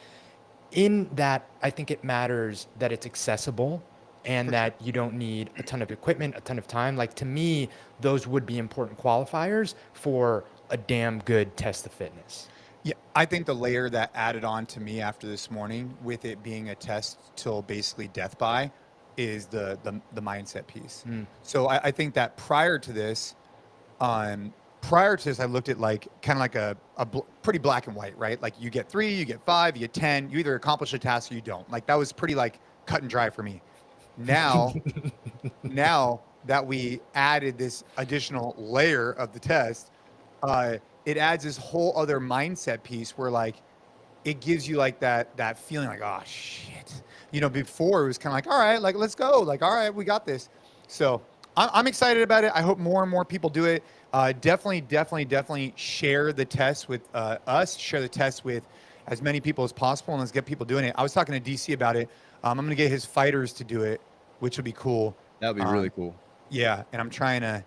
In that, I think it matters that it's accessible and that you don't need a ton of equipment, a ton of time. Like, to me, those would be important qualifiers for a damn good test of fitness. Yeah, I think the layer that added on to me after this morning, with it being a test till basically death by, is the mindset piece. So I think that prior to this, I looked at like kind of like a pretty black and white, right? Like you get 3, you get 5, you get 10, you either accomplish a task or you don't. Like that was pretty like cut and dry for me. Now that we added this additional layer of the test, it adds this whole other mindset piece where like it gives you like that feeling like, oh shit. Before it was kind of like, all right, like let's go. Like, all right, we got this. So I'm excited about it. I hope more and more people do it. Definitely share the test with us. Share the test with as many people as possible, and let's get people doing it. I was talking to DC about it. I'm going to get his fighters to do it, which would be cool. That would be really cool. Yeah, and I'm trying to,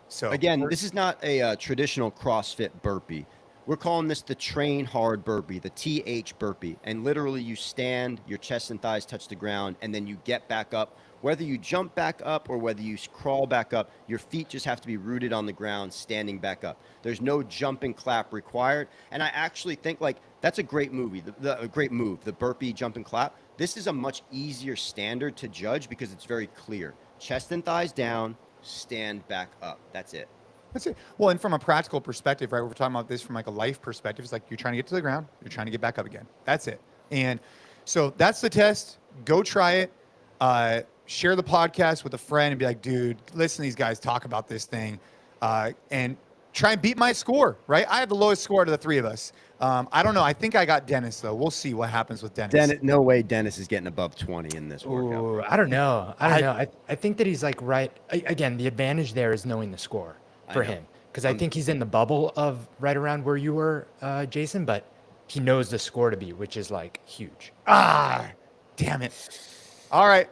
So again, this is not a traditional CrossFit burpee. We're calling this the train hard burpee, the TH burpee. And literally you stand, your chest and thighs touch the ground, and then you get back up. Whether you jump back up or whether you crawl back up, your feet just have to be rooted on the ground, standing back up. There's no jump and clap required. And I actually think like that's a great movie, a great move, the burpee, jump and clap. This is a much easier standard to judge because it's very clear. Chest and thighs down, stand back up. That's it. That's it. Well, and from a practical perspective, right, we're talking about this from like a life perspective. It's like you're trying to get to the ground, you're trying to get back up again. That's it. And So that's the test. Go try it. Share the podcast with a friend and be like, dude, listen to these guys talk about this thing, and try and beat my score, right? I have the lowest score out of the three of us. I don't know. I think I got Dennis, though. We'll see what happens with Dennis. No way Dennis is getting above 20 in this workout. Ooh, I don't know. I think that he's like right. Again, the advantage there is knowing the score for him. Because I think he's in the bubble of right around where you were, Jason, but he knows the score to be, which is like huge. Damn it. All right.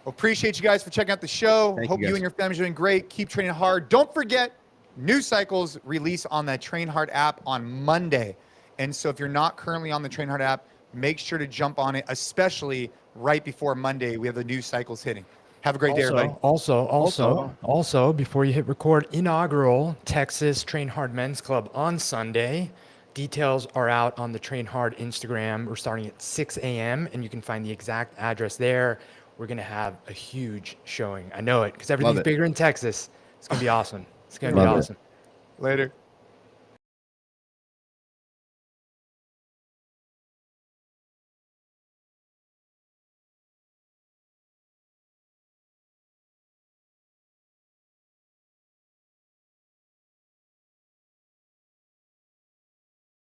Well, appreciate you guys for checking out the show. Hope you and your family's doing great. Keep training hard. Don't forget, new cycles release on that Train Hard app on Monday. And so if you're not currently on the Train Hard app, make sure to jump on it, especially right before Monday. We have the new cycles hitting. Have a great day, everybody. Also, before you hit record, inaugural Texas Train Hard Men's Club on Sunday. Details are out on the Train Hard Instagram. We're starting at 6 a.m. and you can find the exact address there. We're going to have a huge showing. I know it because everything's bigger in Texas. It's going to be awesome. It's going to be awesome. Later.